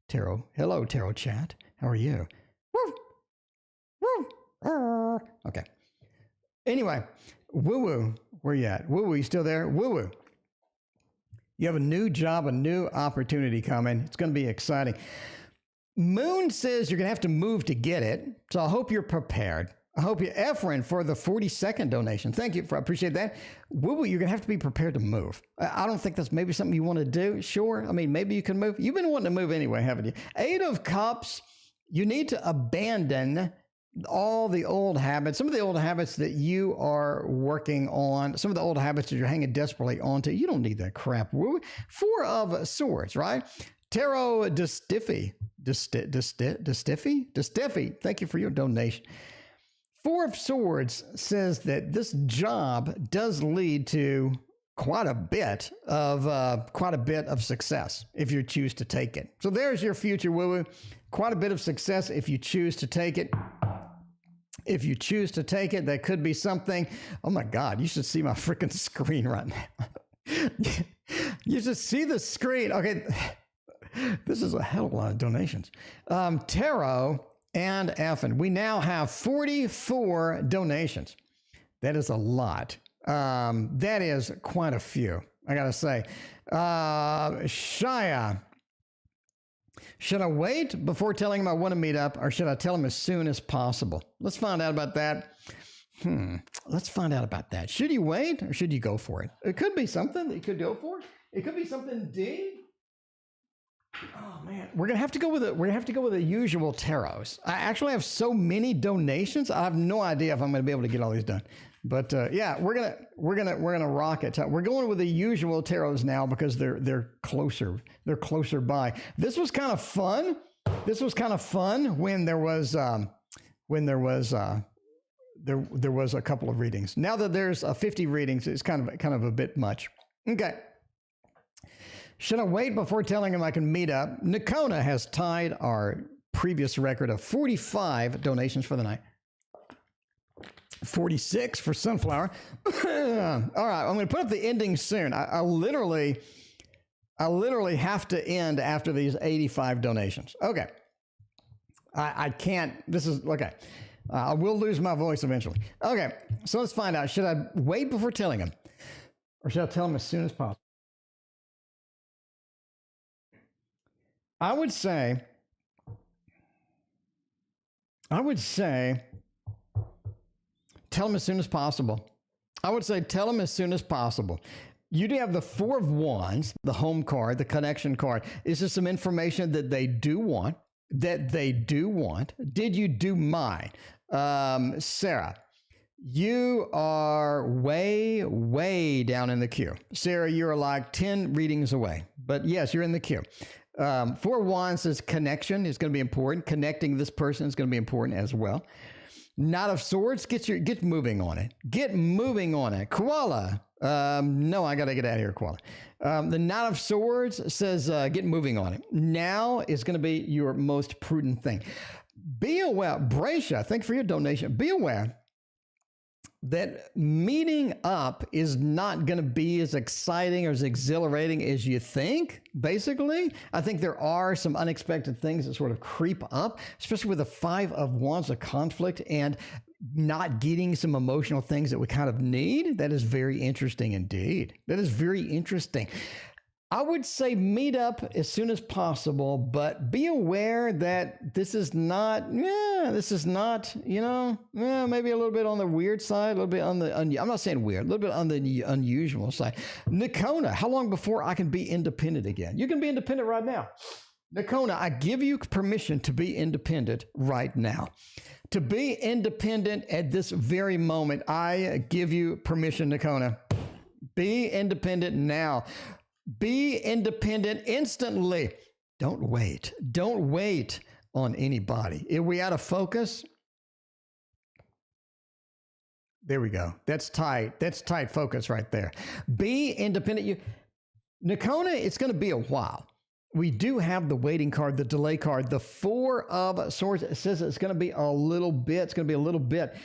Tarot. Hello, Tarot chat. How are you? Okay. Anyway, woo-woo, where you at? Woo-woo, you still there? Woo-woo. You have a new job, a new opportunity coming. It's going to be exciting. Moon says you're going to have to move to get it. So I hope you're prepared. I hope you, Efren, for the 42nd donation. Thank you. I appreciate that. Woo-woo, you're going to have to be prepared to move. I don't think that's maybe something you want to do. Sure. I mean, maybe you can move. You've been wanting to move anyway, haven't you? Eight of Cups, you need to abandon all the old habits, some of the old habits that you are working on, some of the old habits that you're hanging desperately onto. You don't need that crap. Woo-woo. Four of Swords, right? Tarot DeStiffy. DeStiffy. Thank you for your donation. Four of Swords says that this job does lead to quite a bit of success if you choose to take it. So there's your future, woo-woo. Quite a bit of success if you choose to take it. If you choose to take it, that could be something. Oh my God, you should see my freaking screen right now. You should see the screen. Okay, this is a hell of a lot of donations. Tarot and Effin. We now have 44 donations. That is a lot. That is quite a few, I gotta say. Shia, should I wait before telling him I want to meet up, or should I tell him as soon as possible? Let's find out about that. Let's find out about that. Should you wait, or should you go for it? It could be something that you could go for. It could be something deep. Oh man, we're gonna have to go with the usual tarots. I actually have so many donations. I have no idea if I'm gonna be able to get all these done. But yeah, we're gonna rock it. We're going with the usual tarots now because they're closer. They're closer by. This was kind of fun. When there was a couple of readings. Now that there's 50 readings, it's kind of a bit much. Okay. Should I wait before telling him I can meet up? Nakona has tied our previous record of 45 donations for the night. 46 for Sunflower. All right, I'm going to put up the ending soon. I literally have to end after these 85 donations. Okay. I can't. This is, okay. I will lose my voice eventually. Okay, so let's find out. Should I wait before telling him? Or should I tell him as soon as possible? I would say, tell him as soon as possible. I would say, tell him as soon as possible. You do have the Four of Wands, the home card, the connection card. Is there some information that they do want? Did you do mine? Sarah, you are way, way down in the queue. Sarah, you're like 10 readings away. But yes, you're in the queue. Four of Wands says connection is going to be important. Connecting this person is going to be important as well. Knight of Swords, get moving on it. Get moving on it. Koala. No, I got to get out of here, Koala. The Knight of Swords says get moving on it. Now is going to be your most prudent thing. Be aware, Bracia, thank you for your donation. Be aware that meeting up is not going to be as exciting or as exhilarating as you think, basically. I think there are some unexpected things that sort of creep up, especially with the Five of Wands of conflict and not getting some emotional things that we kind of need. That is very interesting indeed. That is very interesting. I would say meet up as soon as possible, but be aware that this is not, maybe a little bit on the weird side, a little bit on the, I'm not saying weird, a little bit on the unusual side. Nakona, how long before I can be independent again? You can be independent right now. Nakona, I give you permission to be independent right now. To be independent at this very moment, I give you permission, Nakona. Be independent now. Be independent instantly. Don't wait. Don't wait on anybody. If we out of focus, there we go. That's tight. That's tight focus right there. Be independent. Nakona, it's going to be a while. We do have the waiting card, the delay card. The Four of Swords says it's going to be a little bit. It's going to be a little bit.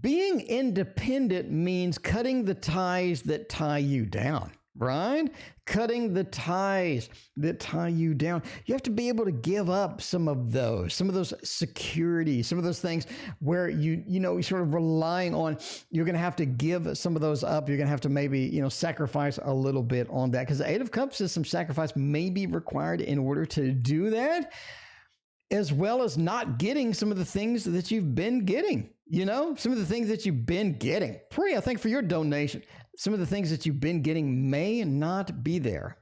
Being independent means cutting the ties that tie you down. Right? Cutting the ties that tie you down. You have to be able to give up some of those security, some of those things where you're sort of relying on, you're going to have to give some of those up. You're going to have to maybe, sacrifice a little bit on that, because the Eight of Cups says some sacrifice may be required in order to do that, as well as not getting some of the things that you've been getting, some of the things that you've been getting. Priya, thank you for your donation. Some of the things that you've been getting may not be there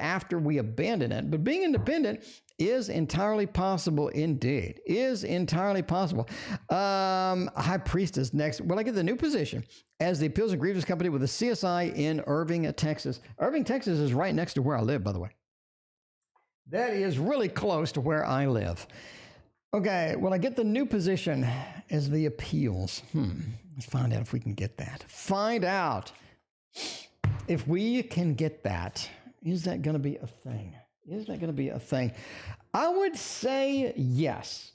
after we abandon it. But being independent is entirely possible indeed. Is entirely possible. High Priestess next. Well, I get the new position as the Appeals and Grievances Company with a CSI in Irving, Texas. Irving, Texas is right next to where I live, by the way. That is really close to where I live. Okay, well, I get the new position as the appeals. Let's find out if we can get that. Find out if we can get that. Is that going to be a thing? Is that going to be a thing? I would say yes.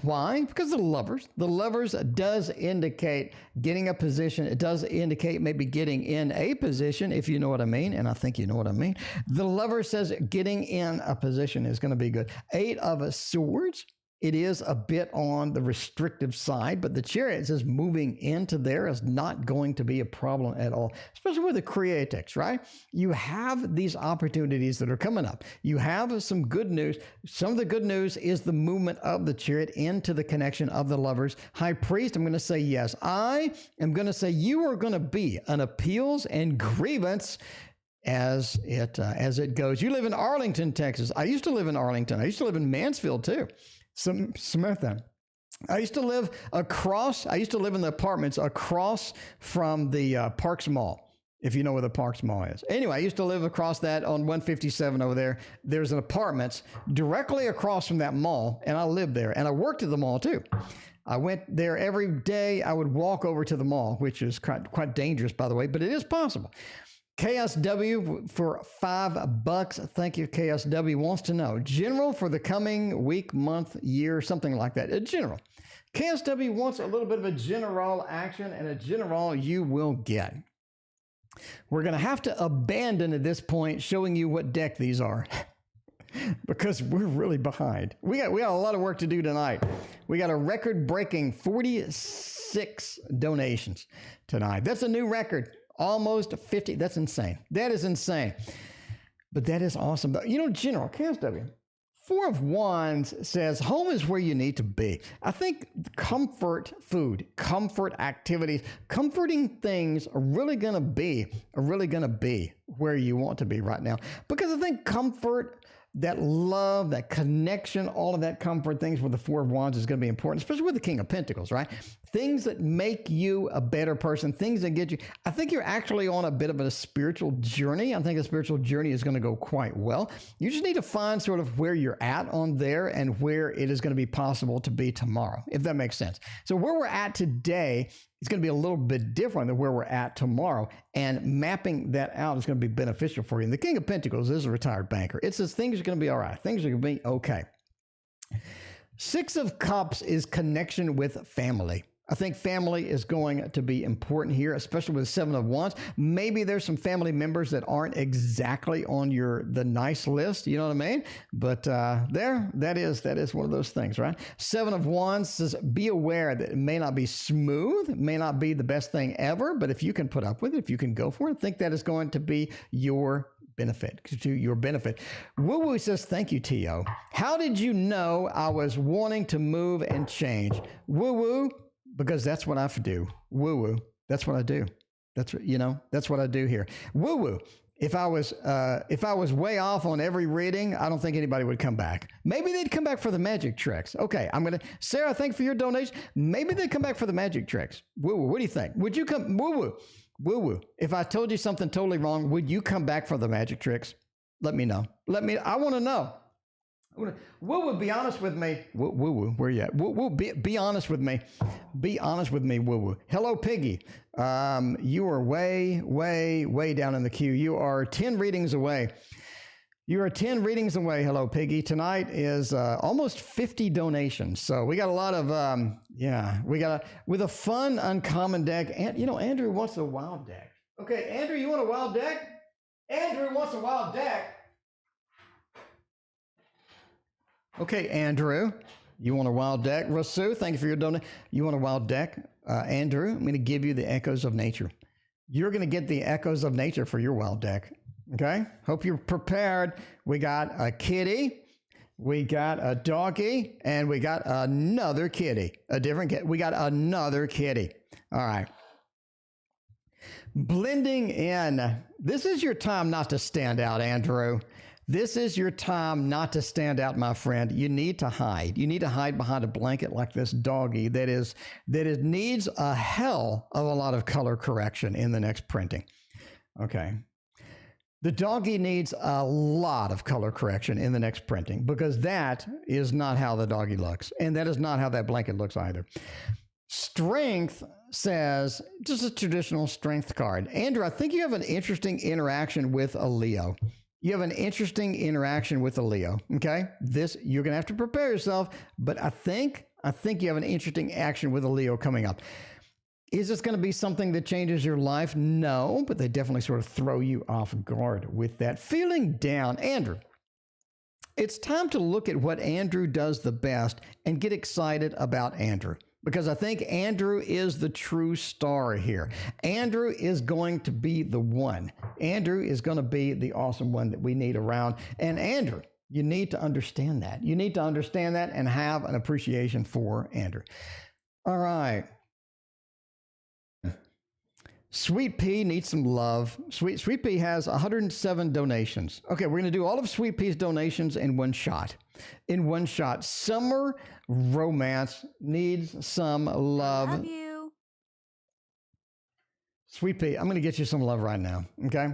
Why? Because the lovers does indicate getting a position. It does indicate maybe getting in a position, if you know what I mean. And I think you know what I mean. The lover says getting in a position is going to be good. Eight of Swords. It is a bit on the restrictive side, but the Chariot says moving into there is not going to be a problem at all, especially with the Creatix, right? You have these opportunities that are coming up. You have some good news. Some of the good news is the movement of the Chariot into the connection of the lovers. High Priest, I'm going to say yes. I am going to say you are going to be an appeals and grievance as it goes. You live in Arlington, Texas. I used to live in Arlington. I used to live in Mansfield too. Samantha, I used to live in the apartments across from the Parks Mall, if you know where the Parks Mall is. Anyway, I used to live across that on 157 over there. There's an apartments directly across from that mall, and I lived there, and I worked at the mall too. I went there every day. I would walk over to the mall, which is quite dangerous, by the way, but it is possible. KSW for $5. Thank you. KSW wants to know general for the coming week, month, year, something like that. A general. KSW wants a little bit of a general action, and a general you will get. We're going to have to abandon at this point showing you what deck these are because we're really behind. We got a lot of work to do tonight. We got a record-breaking 46 donations tonight. That's a new record. Almost 50. That's insane. That is insane. But that is awesome. General KSW, Four of Wands says home is where you need to be. I think comfort food, comfort activities, comforting things are really going to be where you want to be right now. Because I think comfort, that love, that connection, all of that comfort things with the Four of Wands is going to be important, especially with the King of Pentacles, right? Things that make you a better person, things that get you. I think you're actually on a bit of a spiritual journey. I think the spiritual journey is going to go quite well. You just need to find sort of where you're at on there and where it is going to be possible to be tomorrow, if that makes sense. So where we're at today is going to be a little bit different than where we're at tomorrow, and mapping that out is going to be beneficial for you. And the King of Pentacles is a retired banker. It says things are going to be all right. Things are going to be okay. Six of Cups is connection with family. I think family is going to be important here, especially with Seven of Wands. Maybe there's some family members that aren't exactly on the nice list, you know what I mean? But that is one of those things, right? Seven of Wands says be aware that it may not be smooth, it may not be the best thing ever, but if you can put up with it, if you can go for it, I think that is going to be your benefit. Woo Woo says, thank you, T.O. How did you know I was wanting to move and change? Woo Woo, because that's what I do. Woo Woo, that's what I do. That's what I do here. Woo Woo. If I was way off on every reading, I don't think anybody would come back. Maybe they'd come back for the magic tricks. Okay, Sarah, thank you for your donation. Maybe they'd come back for the magic tricks. Woo Woo, what do you think? Would you come? Woo Woo. Woo Woo. If I told you something totally wrong, would you come back for the magic tricks? Let me know. I want to know. Woo Woo, be honest with me. Woo Woo, where you at? Woo Woo, be honest with me. Be honest with me, Woo Woo. Hello, Piggy. You are way, way, way down in the queue. You are 10 readings away. You are 10 readings away. Hello, Piggy. Tonight is almost 50 donations. So we got a lot of, with a fun, uncommon deck. And, Andrew wants a wild deck. Okay, Andrew, you want a wild deck? Andrew wants a wild deck. Okay, Andrew, you want a wild deck? Rasu, thank you for your donation. You want a wild deck? Andrew, I'm going to give you the echoes of nature. You're going to get the echoes of nature for your wild deck. Okay, hope you're prepared. We got a kitty, we got a doggy, and we got another kitty. A different kitty. We got another kitty. All right. Blending in. This is your time not to stand out, Andrew. This is your time not to stand out, my friend. You need to hide. You need to hide behind a blanket like this doggy that needs a hell of a lot of color correction in the next printing. Okay. The doggy needs a lot of color correction in the next printing, because that is not how the doggy looks. And that is not how that blanket looks either. Strength says, just a traditional strength card. Andrew, I think you have an interesting interaction with a Leo. You have an interesting interaction with a Leo. Okay. You're going to have to prepare yourself, but I think you have an interesting action with a Leo coming up. Is this going to be something that changes your life? No, but they definitely sort of throw you off guard with that. Feeling down. Andrew, it's time to look at what Andrew does the best and get excited about Andrew, because I think Andrew is the true star here. Andrew is going to be the one. Andrew is going to be the awesome one that we need around. And Andrew, you need to understand that. You need to understand that and have an appreciation for Andrew. All right. Sweet Pea needs some love. Sweet Pea has 107 donations. Okay, we're going to do all of Sweet Pea's donations in one shot. Summer romance needs some love. Love you. Sweet Pea, I'm going to get you some love right now, okay?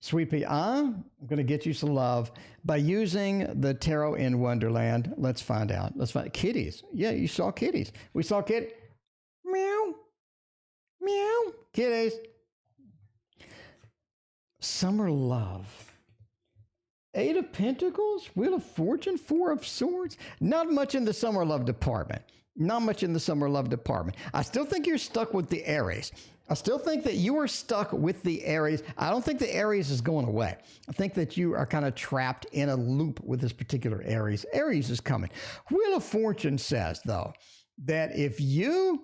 Sweet Pea, I'm going to get you some love by using the Tarot in Wonderland. Let's find out. Kitties. Yeah, you saw kitties. We saw kitties. Meow. Meow. Kitties. Summer love. Eight of Pentacles, Wheel of Fortune, Four of Swords. Not much in the summer love department. I still think you're stuck with the Aries. I still think that you are stuck with the Aries. I don't think the Aries is going away. I think that you are kind of trapped in a loop with this particular Aries. Aries is coming. Wheel of Fortune says, though, that if you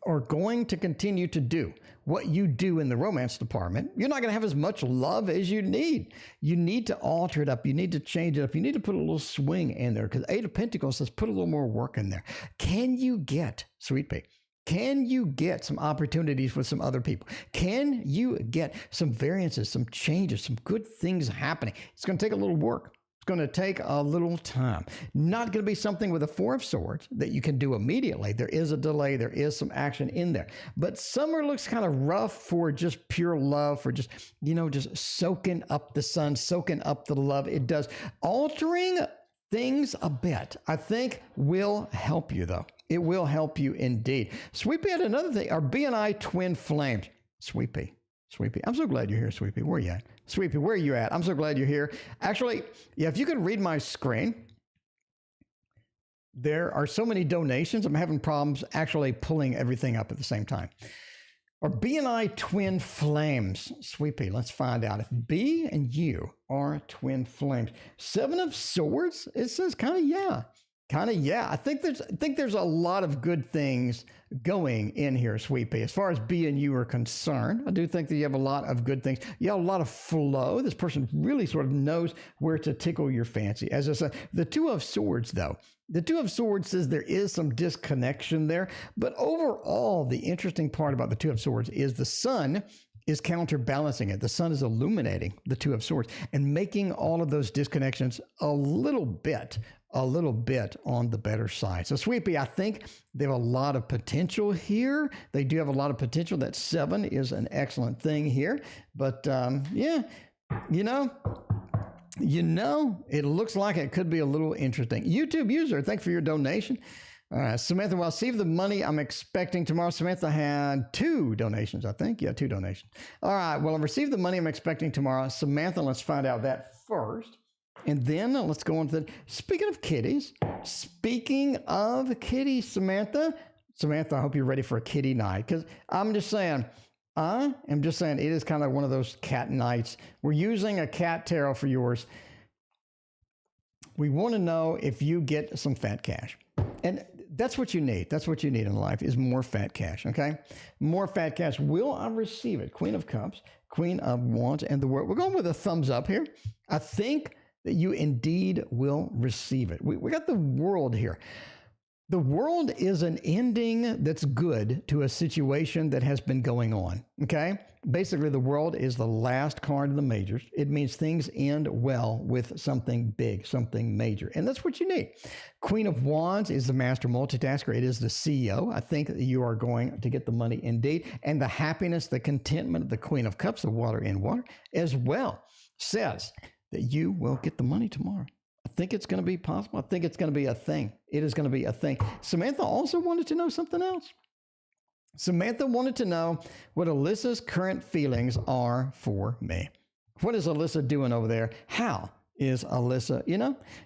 are going to continue to do what you do in the romance department, you're not going to have as much love as you need. You need to alter it up. You need to change it up. You need to put a little swing in there, because Eight of Pentacles says put a little more work in there. Can you get, Sweet Pea, can you get some opportunities with some other people? Can you get some variances, some changes, some good things happening? It's going to take a little work. It's going to take a little time. Not going to be something with a Four of Swords that you can do immediately. There is a delay. There is some action in there. But summer looks kind of rough for just pure love, for just, just soaking up the sun, soaking up the love. It does. Altering things a bit, I think, will help you, though. It will help you indeed. Sweet Pea had another thing. Our BNI twin flames. Sweet Pea. Sweet Pea. I'm so glad you're here, Sweet Pea. Where are you at? Sweet Pea, where are you at? I'm so glad you're here. Actually, yeah, if you could read my screen, there are so many donations. I'm having problems actually pulling everything up at the same time. Or BNI twin flames. Sweet Pea, let's find out if B and you are twin flames. Seven of Swords, it says kind of yeah. I think there's a lot of good things going in here, Sweet Pea. As far as B and you are concerned, I do think that you have a lot of good things. You have a lot of flow. This person really sort of knows where to tickle your fancy. As I said, the Two of Swords, though. The Two of Swords says there is some disconnection there. But overall, the interesting part about the Two of Swords is the sun is counterbalancing it. The sun is illuminating the Two of Swords and making all of those disconnections a little bit on the better side. So Sweet Pea, I think they have a lot of potential here. They do have a lot of potential. That 7 is an excellent thing here. But yeah, it looks like it could be a little interesting. YouTube user, thanks for your donation. All right, Samantha, well, I'll see the money I'm expecting tomorrow. Samantha had 2 donations, I think. Yeah, 2 donations. All right, well, I've received the money I'm expecting tomorrow. Samantha, let's find out that first. And then let's go on to speaking of kitties, Samantha, I hope you're ready for a kitty night, because I am just saying it is kind of one of those cat nights. We're using a cat tarot for yours. We want to know if you get some fat cash. And that's what you need. That's what you need in life, is more fat cash, okay? More fat cash. Will I receive it? Queen of Cups, Queen of Wands, and the World. We're going with a thumbs up here. I think that you indeed will receive it. We got the World here. The World is an ending that's good to a situation that has been going on, okay? Basically, the World is the last card of the majors. It means things end well with something big, something major, and that's what you need. Queen of Wands is the master multitasker. It is the CEO. I think that you are going to get the money indeed, and the happiness, the contentment of the Queen of Cups, the water in water, as well, says that you will get the money tomorrow. I think it's going to be possible. I think it's going to be a thing. It is going to be a thing. Samantha also wanted to know something else. Samantha wanted to know what Alyssa's current feelings are for me. What is Alyssa doing over there? How is Alyssa,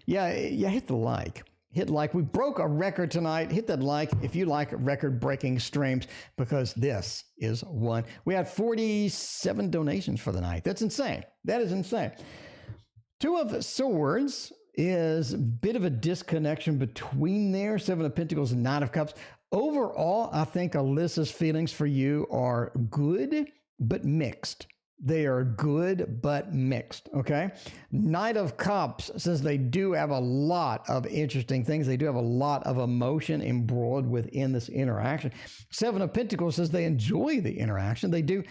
Yeah, hit the like. Hit like. We broke a record tonight. Hit that like if you like record-breaking streams, because this is one. We had 47 donations for the night. That's insane. That is insane. Two of Swords is a bit of a disconnection between there. 7 of Pentacles and 9 of Cups. Overall, I think Alyssa's feelings for you are good, but mixed. They are good, but mixed, okay? Knight of Cups says they do have a lot of interesting things. They do have a lot of emotion embroiled within this interaction. 7 of Pentacles says they enjoy the interaction. They do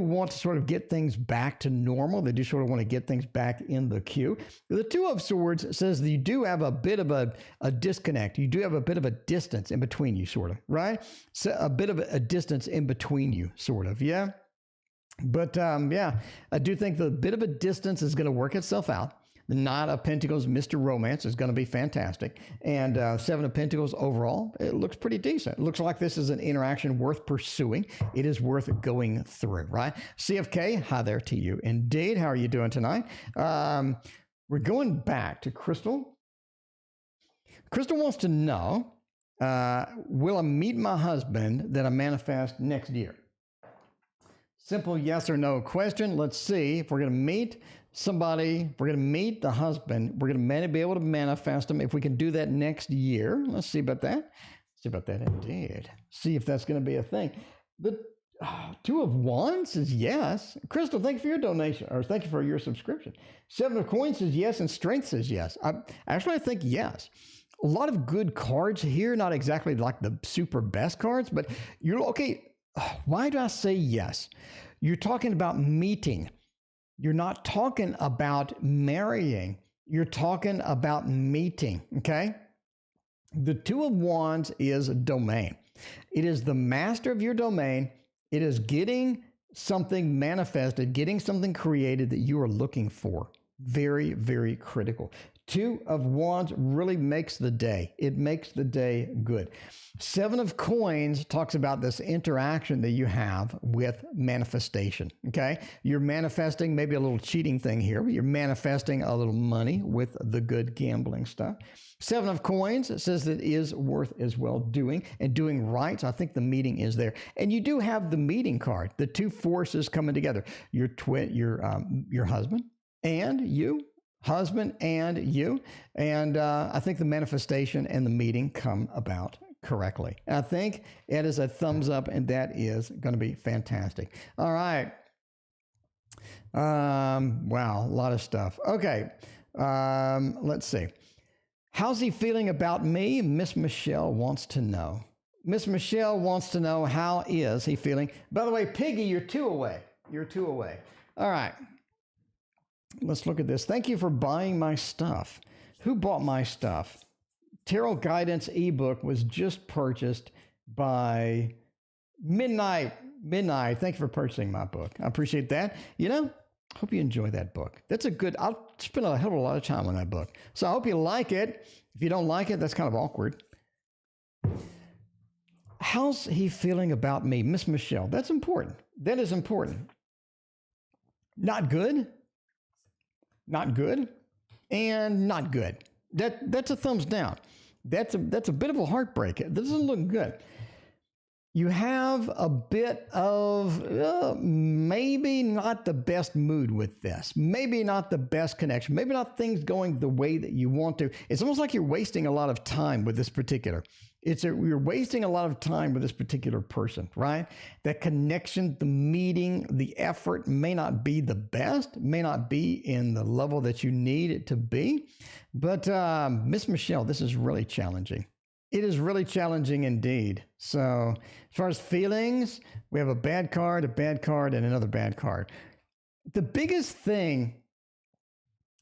want to sort of get things back to normal. They do sort of want to get things back in the queue. The 2 of Swords says that you do have a bit of a disconnect. You do have a bit of a distance in between you, sort of, right? So a bit of a distance in between you, sort of, yeah? But yeah, I do think the bit of a distance is going to work itself out. The Knight of Pentacles, Mr. Romance, is going to be fantastic. And 7 of Pentacles overall, it looks pretty decent. It looks like this is an interaction worth pursuing. It is worth going through, right? CFK, hi there to you. Indeed, how are you doing tonight? We're going back to Crystal. Crystal wants to know, will I meet my husband that I manifest next year? Simple yes or no question. Let's see if we're going to meet somebody. If we're going to meet the husband, we're going to be able to manifest him if we can do that next year. Let's see about that. See about that indeed. See if that's going to be a thing. The Two of Wands says yes. Crystal, thank you for your donation, or thank you for your subscription. Seven of Coins says yes, and Strength says yes. I think yes. A lot of good cards here, not exactly like the super best cards, but you're okay. Why do I say yes? You're talking about meeting. You're not talking about marrying. You're talking about meeting, okay? The Two of Wands is a domain. It is the master of your domain. It is getting something manifested, getting something created that you are looking for. Very, very critical. Two of Wands really makes the day. It makes the day good. Seven of Coins talks about this interaction that you have with manifestation, okay? You're manifesting maybe a little cheating thing here, but you're manifesting a little money with the good gambling stuff. Seven of Coins says that it is worth as well doing and doing right. So I think the meeting is there. And you do have the meeting card, the two forces coming together. Your husband and you. Husband and you. And I think the manifestation and the meeting come about correctly. And I think it is a thumbs up, and that is going to be fantastic. All right. Wow, a lot of stuff. Okay. Let's see. How's he feeling about me? Miss Michelle wants to know. Miss Michelle wants to know, how is he feeling? By the way, Piggy, you're two away. You're two away. All right. Let's look at this. Thank you for buying my stuff. Who bought my stuff? Tarot Guidance ebook was just purchased by Midnight. Thank you for purchasing my book. I appreciate that. You know, hope you enjoy that book. That's a good, I'll spend a hell of a lot of time on that book. So I hope you like it. If you don't like it, that's kind of awkward. How's he feeling about me? Miss Michelle, that's important. That is important. Not good. Not good, and not good. That's a thumbs down. That's a bit of a heartbreak. This doesn't look good. You have a bit of maybe not the best mood with this. Maybe not the best connection. Maybe not things going the way that you want to. It's almost like you're wasting a lot of time with this particular. You're wasting a lot of time with this particular person, right? That connection, the meeting, the effort may not be the best, may not be in the level that you need it to be. But Miss Michelle, this is really challenging. It is really challenging indeed. So as far as feelings, we have a bad card, and another bad card. The biggest thing,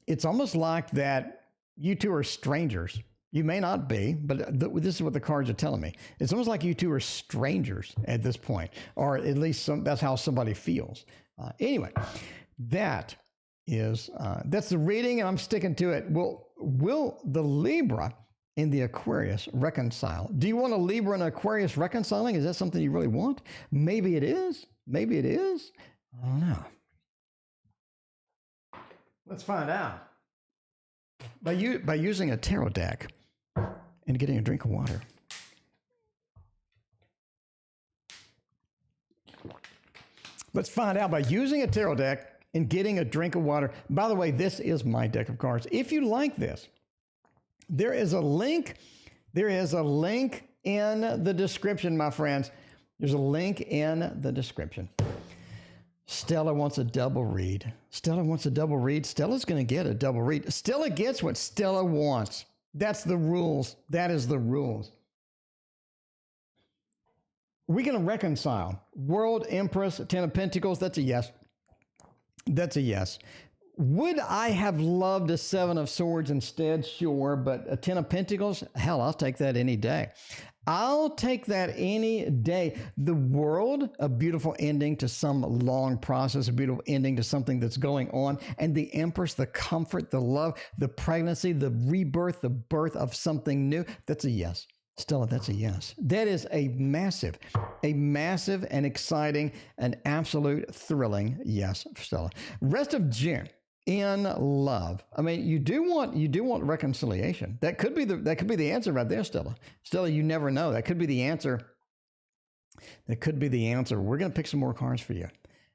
it's almost like that you two are strangers. You may not be, but this is what the cards are telling me. It's almost like you two are strangers at this point, or at least that's how somebody feels. Anyway, that's the reading, and I'm sticking to it. Will the Libra and the Aquarius reconcile? Do you want a Libra and Aquarius reconciling? Is that something you really want? Maybe it is. Maybe it is. I don't know. Let's find out. By using a tarot deck and getting a drink of water. Let's find out by using a tarot deck and getting a drink of water. By the way, this is my deck of cards. If you like this, there is a link. There is a link in the description, my friends. There's a link in the description. Stella wants a double read. Stella wants a double read. Stella's going to get a double read. Stella gets what Stella wants. That's the rules. That is the rules. We're going to reconcile. World Empress, Ten of Pentacles. That's a yes. That's a yes. Would I have loved a Seven of Swords instead? Sure. But a Ten of Pentacles? Hell, I'll take that any day. I'll take that any day. The World, a beautiful ending to some long process, a beautiful ending to something that's going on. And the Empress, the comfort, the love, the pregnancy, the rebirth, the birth of something new. That's a yes. Stella, that's a yes. That is a massive and exciting and absolute thrilling yes for Stella. Rest of June. In love. I mean, you do want reconciliation. That could be the answer right there, Stella. Stella, you never know. That could be the answer. That could be the answer. We're going to pick some more cards for you.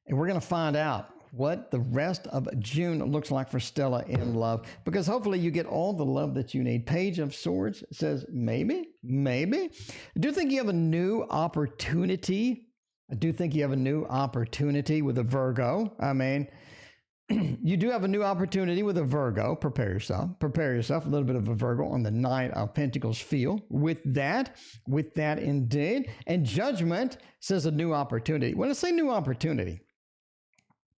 And we're going to find out what the rest of June looks like for Stella in love, because hopefully you get all the love that you need. Page of Swords says maybe. I do think you have a new opportunity. with a Virgo. I mean, you do have a new opportunity with a Virgo. Prepare yourself. A little bit of a Virgo on the Knight of Pentacles feel with that indeed. And Judgment says a new opportunity. When I say new opportunity,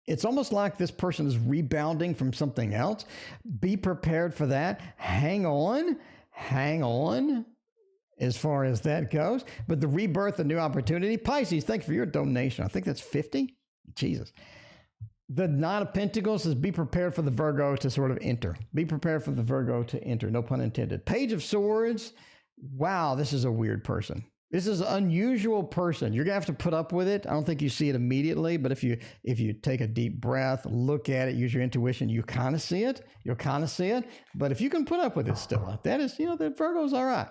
it's almost like this person is rebounding from something else. Be prepared for that. Hang on as far as that goes. But the rebirth, a new opportunity. Pisces, thanks for your donation. I think that's 50. Jesus. The Knight of Pentacles says be prepared for the Virgo to sort of enter. Be prepared for the Virgo to enter. No pun intended. Page of Swords. Wow, this is a weird person. This is an unusual person. You're going to have to put up with it. I don't think you see it immediately, but if you take a deep breath, look at it, use your intuition, you kind of see it. You'll kind of see it. But if you can put up with it still, that is, the Virgo's all right.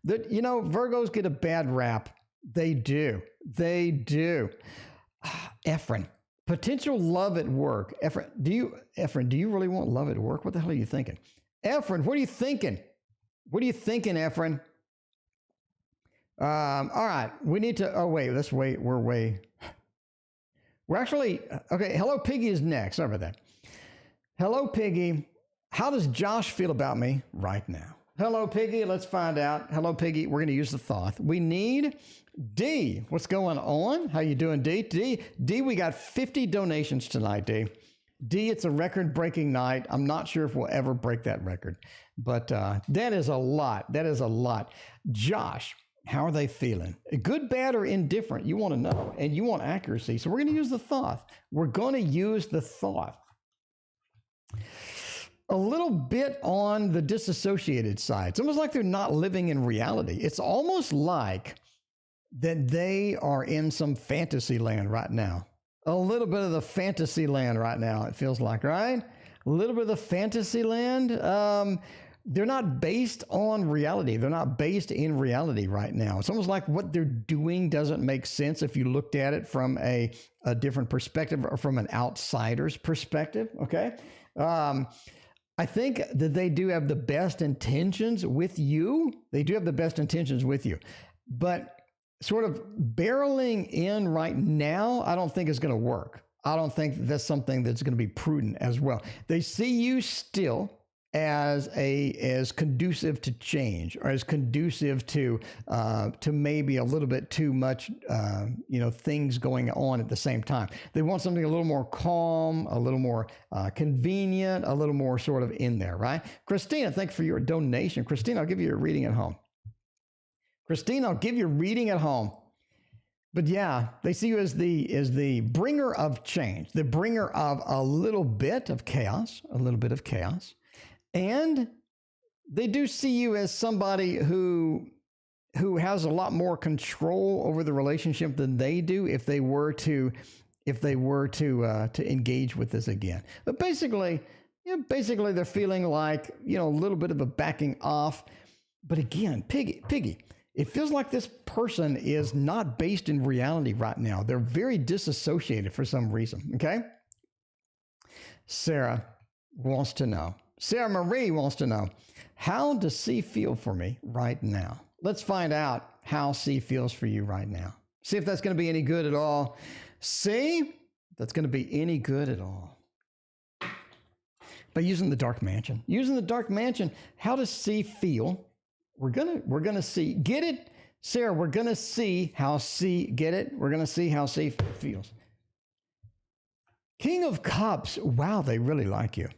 Virgos get a bad rap. They do. Ephraim, potential love at work. Ephraim, do you really want love at work? What the hell are you thinking? Ephraim, what are you thinking? Ephraim? All right, we need to, we're actually, okay, Hello Piggy is next. Sorry about that. Hello Piggy, how does Josh feel about me right now? Hello Piggy, let's find out. Hello Piggy, we're going to use the thought. We need D. What's going on? How you doing, D? D, we got 50 donations tonight, D. D, it's a record-breaking night. I'm not sure if we'll ever break that record, but that is a lot. Josh, how are they feeling? Good, bad, or indifferent? You want to know, and you want accuracy. So we're going to use the thought. A little bit on the disassociated side. It's almost like they're not living in reality. It's almost like that they are in some fantasy land right now. A little bit of the fantasy land right now, it feels like, right? A little bit of the fantasy land. They're not based on reality. They're not based in reality right now. It's almost like what they're doing doesn't make sense if you looked at it from a different perspective or from an outsider's perspective, okay? I think that they do have the best intentions with you. But sort of barreling in right now, I don't think is going to work. I don't think that's something that's going to be prudent as well. They see you still as conducive to change, or as conducive to maybe a little bit too much, things going on at the same time. They want something a little more calm, a little more convenient, a little more sort of in there, right? Christina, thanks for your donation. Christina, I'll give you a reading at home. But yeah, they see you as the bringer of change, the bringer of a little bit of chaos. And they do see you as somebody who has a lot more control over the relationship than they do if they were to engage with this again. But basically they're feeling like, a little bit of a backing off. But again, Piggy, it feels like this person is not based in reality right now. They're very disassociated for some reason, okay? Sarah Marie wants to know, how does C feel for me right now? Let's find out how C feels for you right now. See if that's going to be any good at all. C, that's going to be any good at all. By using the dark mansion. How does C feel? We're gonna see. Get it? Sarah, we're going to see how C, get it? We're going to see how C feels. King of Cups. Wow, they really like you.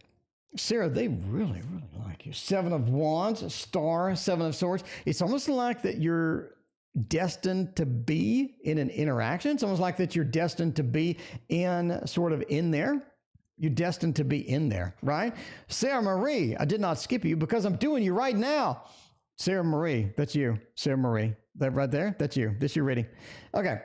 Sarah, they really, really like you. Seven of Wands, Star, Seven of Swords. It's almost like that you're destined to be in an interaction. It's almost like that you're destined to be in there. You're destined to be in there, right? Sarah Marie, I did not skip you because I'm doing you right now. Sarah Marie, that's you. Sarah Marie, that right there, that's you. This your reading. Okay.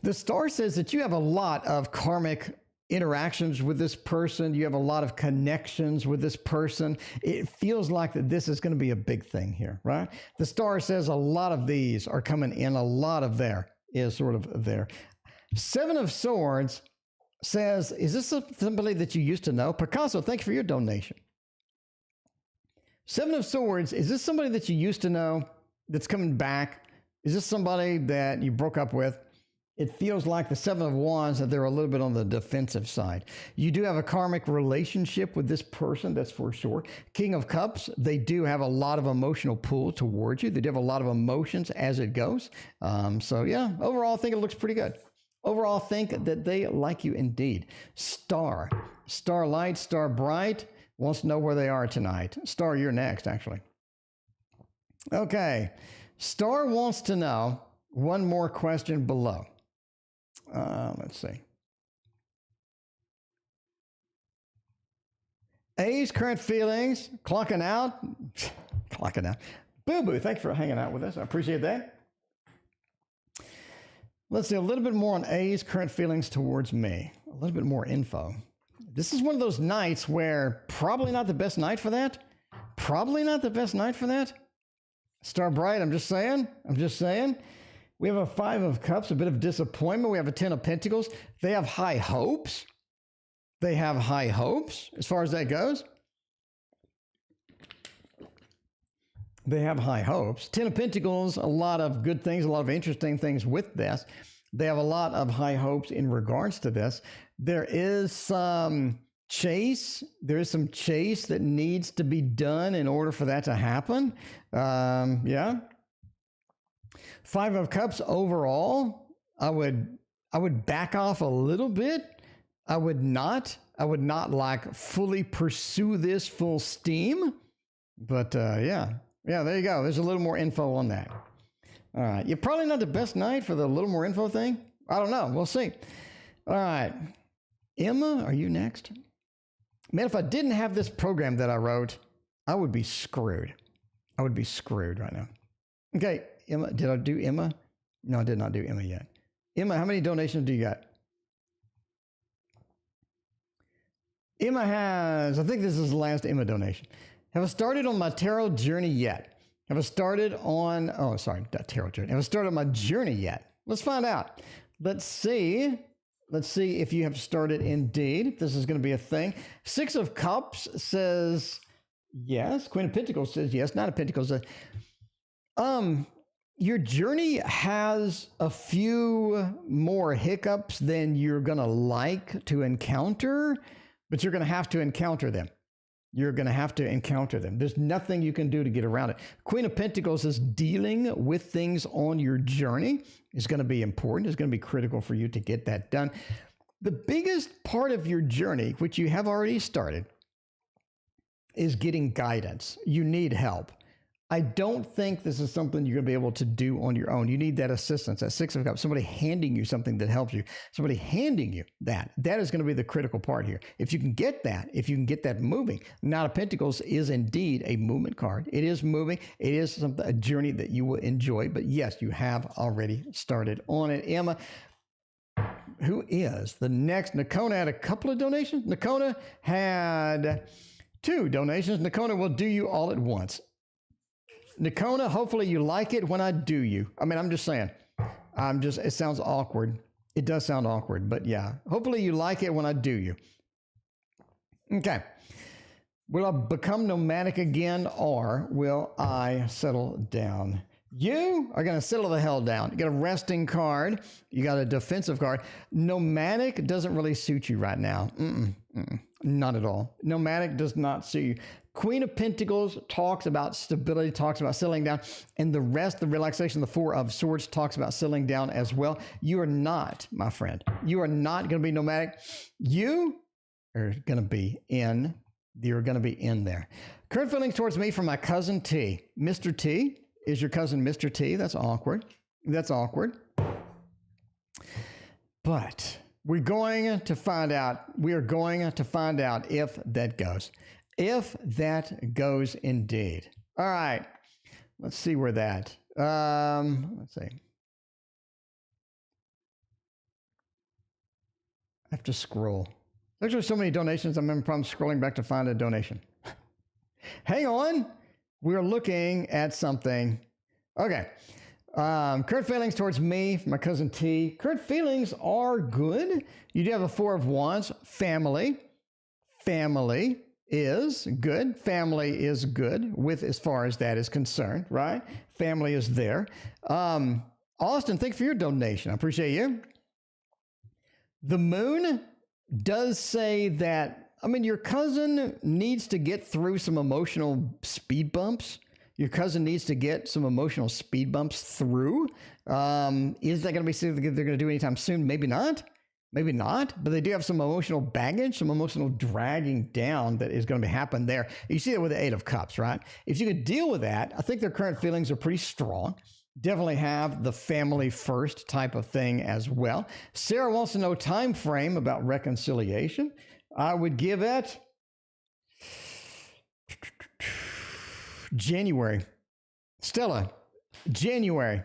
The star says that you have a lot of karmic interactions with this person. You have a lot of connections with this person. It feels like that this is going to be a big thing here, right? The star says a lot of these are coming in. A lot of there is sort of there. Seven of Swords. says, is this somebody that you used to know? Picasso, thank you for your donation. Seven of Swords, is this somebody that you used to know that's coming back? Is this somebody that you broke up with? It feels like the Seven of Wands that they're a little bit on the defensive side. You do have a karmic relationship with this person, that's for sure. King of Cups, they do have a lot of emotional pull towards you. They do have a lot of emotions as it goes. So yeah, overall, I think it looks pretty good. Overall, I think that they like you indeed. Starlight, Star Bright wants to know where they are tonight. Star, you're next, actually. Okay. Star wants to know one more question below. Let's see. A's current feelings, clocking out. Clocking out. Boo Boo, thanks for hanging out with us. I appreciate that. Let's see a little bit more on A's current feelings towards me. A little bit more info. This is one of those nights where probably not the best night for that. Probably not the best night for that. Star Bright, I'm just saying. We have a Five of Cups, a bit of disappointment. We have a Ten of Pentacles. They have high hopes. They have high hopes as far as that goes. They have high hopes. Ten of Pentacles, a lot of good things, a lot of interesting things with this. They have a lot of high hopes in regards to this. There is some chase. There is some chase that needs to be done in order for that to happen. Yeah. Five of Cups overall, I would back off a little bit. I would not like fully pursue this full steam. But yeah, there you go. There's a little more info on that. All right. You're probably not the best night for the little more info thing. I don't know. We'll see. All right. Emma, are you next? Man, if I didn't have this program that I wrote, I would be screwed. I would be screwed right now. Okay. Emma, did I do Emma? No, I did not do Emma yet. Emma, how many donations do you got? Emma has, I think this is the last Emma donation. Have I started on my tarot journey yet? Have I started on, oh, sorry, not tarot journey. Have I started on my journey yet? Let's find out. Let's see if you have started indeed. This is going to be a thing. Six of Cups says yes. Queen of Pentacles says yes. Nine of Pentacles says, your journey has a few more hiccups than you're going to like to encounter, but you're going to have to encounter them. You're going to have to encounter them. There's nothing you can do to get around it. Queen of Pentacles is dealing with things on your journey. It's going to be important. It's going to be critical for you to get that done. The biggest part of your journey, which you have already started, is getting guidance. You need help. I don't think this is something you're going to be able to do on your own. You need that assistance, that Six of Cups, somebody handing you something that helps you, somebody handing you that. That is going to be the critical part here. If you can get that moving. Knight of Pentacles is indeed a movement card. It is moving. It is a journey that you will enjoy. But yes, you have already started on it. Emma, who is the next? Nakona had a couple of donations. Nakona had 2 donations. Nakona will do you all at once. Nakona, hopefully you like it when I do you. I mean, I'm just saying. It sounds awkward. It does sound awkward, but yeah. Hopefully you like it when I do you. Okay. Will I become nomadic again, or will I settle down? You are going to settle the hell down. You got a resting card. You got a defensive card. Nomadic doesn't really suit you right now. Not at all. Nomadic does not suit you. Queen of Pentacles talks about stability, talks about settling down, and the rest, the relaxation, the Four of Swords talks about settling down as well. You are not, my friend. You are not going to be nomadic. You are going to be in. You're going to be in there. Current feelings towards me from my cousin T. Mr. T is your cousin, Mr. T. That's awkward. That's awkward. But we're going to find out. We are going to find out if that goes. If that goes indeed. All right. Let's see where that. Let's see. I have to scroll. There's just so many donations. I'm having problems scrolling back to find a donation. Hang on. We're looking at something. Okay. Current feelings towards me, my cousin T. Current feelings are good. You do have a Four of Wands. Family. Family is good. Family is good with as far as that is concerned, right? Family is there. Austin, thanks for your donation. I appreciate you. The moon does say that, I mean, your cousin needs to get through some emotional speed bumps. Your cousin needs to get some emotional speed bumps through. Is that going to be something they're going to do anytime soon? Maybe not. Maybe not. But they do have some emotional baggage, some emotional dragging down that is going to happen there. You see it with the Eight of Cups, right? If you could deal with that, I think their current feelings are pretty strong. Definitely have the family first type of thing as well. Sarah wants to know time frame about reconciliation. I would give it January. Stella, January.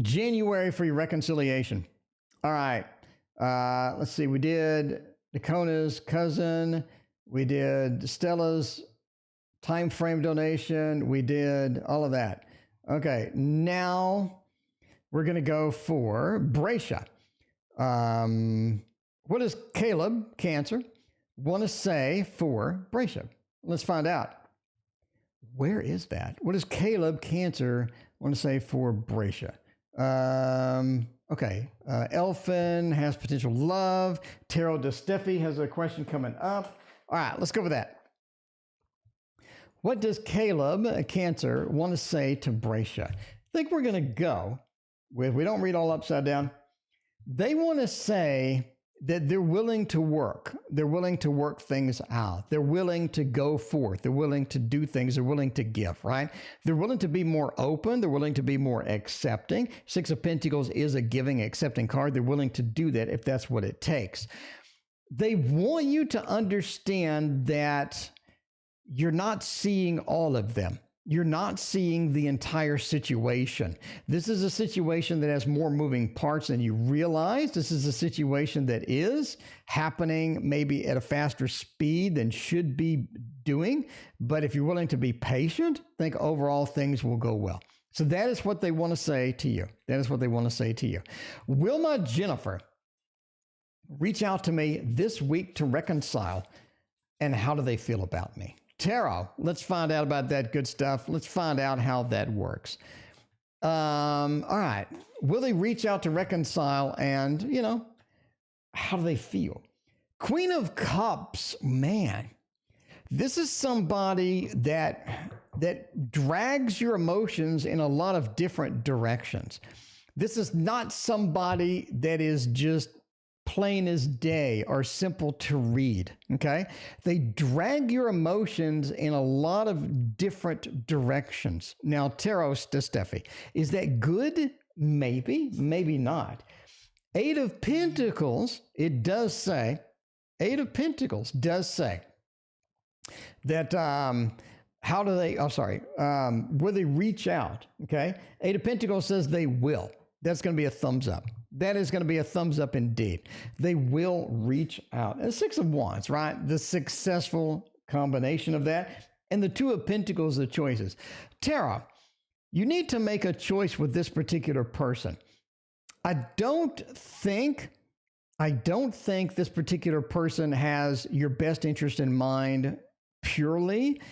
January for your reconciliation. All right. Let's see. We did Dakona's cousin. We did Stella's time frame donation. We did all of that. Okay. Now we're going to go for Bracia. What does Caleb, Cancer, want to say for Bracia? Let's find out. Where is that? What does Caleb, Cancer, want to say for Bracia? Okay. Elfin has potential love. Tarot de Steffi has a question coming up. All right, let's go with that. What does Caleb, Cancer, want to say to Bracia? I think we're going to go with, we don't read all upside down. They want to say that they're willing to work. They're willing to work things out. They're willing to go forth. They're willing to do things. They're willing to give, right? They're willing to be more open. They're willing to be more accepting. Six of Pentacles is a giving, accepting card. They're willing to do that if that's what it takes. They want you to understand that you're not seeing all of them. You're not seeing the entire situation. This is a situation that has more moving parts than you realize. This is a situation that is happening maybe at a faster speed than should be doing. But if you're willing to be patient, I think overall things will go well. So that is what they want to say to you. That is what they want to say to you. Wilma Jennifer, reach out to me this week to reconcile. And how do they feel about me? Tarot, let's find out about that good stuff. Let's find out how that works. All right. Will they reach out to reconcile and, you know, how do they feel? Queen of Cups, man, this is somebody that drags your emotions in a lot of different directions. This is not somebody that is just plain as day or simple to read, okay? They drag your emotions in a lot of different directions. Now, Tarot de Steffi, is that good? Maybe, maybe not. Eight of Pentacles, it does say, Eight of Pentacles does say that, how do they, will they reach out, okay? Eight of Pentacles says they will. That's going to be a thumbs up. That is going to be a thumbs up indeed. They will reach out. And Six of Wands, right? The successful combination of that. And the Two of Pentacles, the choices. Tara, you need to make a choice with this particular person. I don't think this particular person has your best interest in mind purely.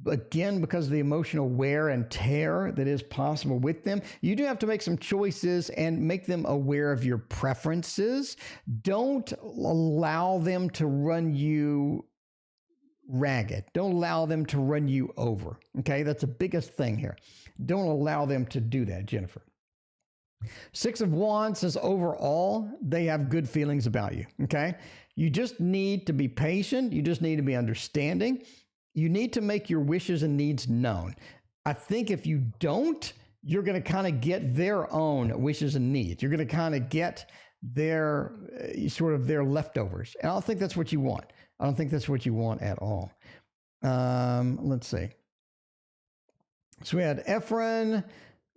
Again, because of the emotional wear and tear that is possible with them, you do have to make some choices and make them aware of your preferences. Don't allow them to run you ragged. Don't allow them to run you over. Okay, that's the biggest thing here. Don't allow them to do that, Jennifer. Six of Wands says overall, they have good feelings about you. Okay, you just need to be patient. You just need to be understanding. You need to make your wishes and needs known. I think if you don't, you're going to kind of get their own wishes and needs. You're going to kind of get their sort of their leftovers. And I don't think that's what you want. I don't think that's what you want at all. Let's see. So we had Ephraim,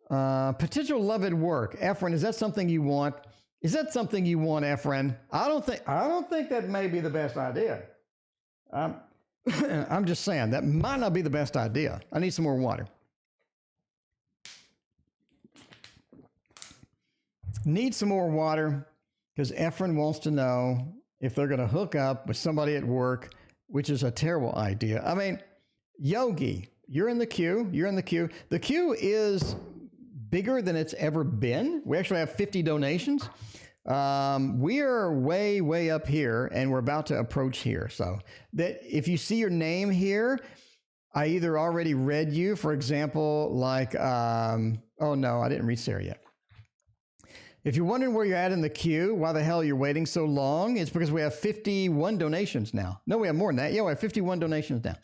potential love at work. Ephraim, is that something you want? Is that something you want, Ephraim? I don't think that may be the best idea. I'm just saying that might not be the best idea. I need some more water. Need some more water because Efren wants to know if they're going to hook up with somebody at work, which is a terrible idea. I mean, Yogi, you're in the queue. You're in the queue. The queue is bigger than it's ever been. We actually have 50 donations. We are way, way up here, and we're about to approach here. So that if you see your name here, I either already read you, for example, like, oh no, I didn't read Sarah yet. If you're wondering where you're at in the queue, why the hell you're waiting so long, it's because we have 51 donations now. No, we have more than that. Yeah, we have 51 donations now.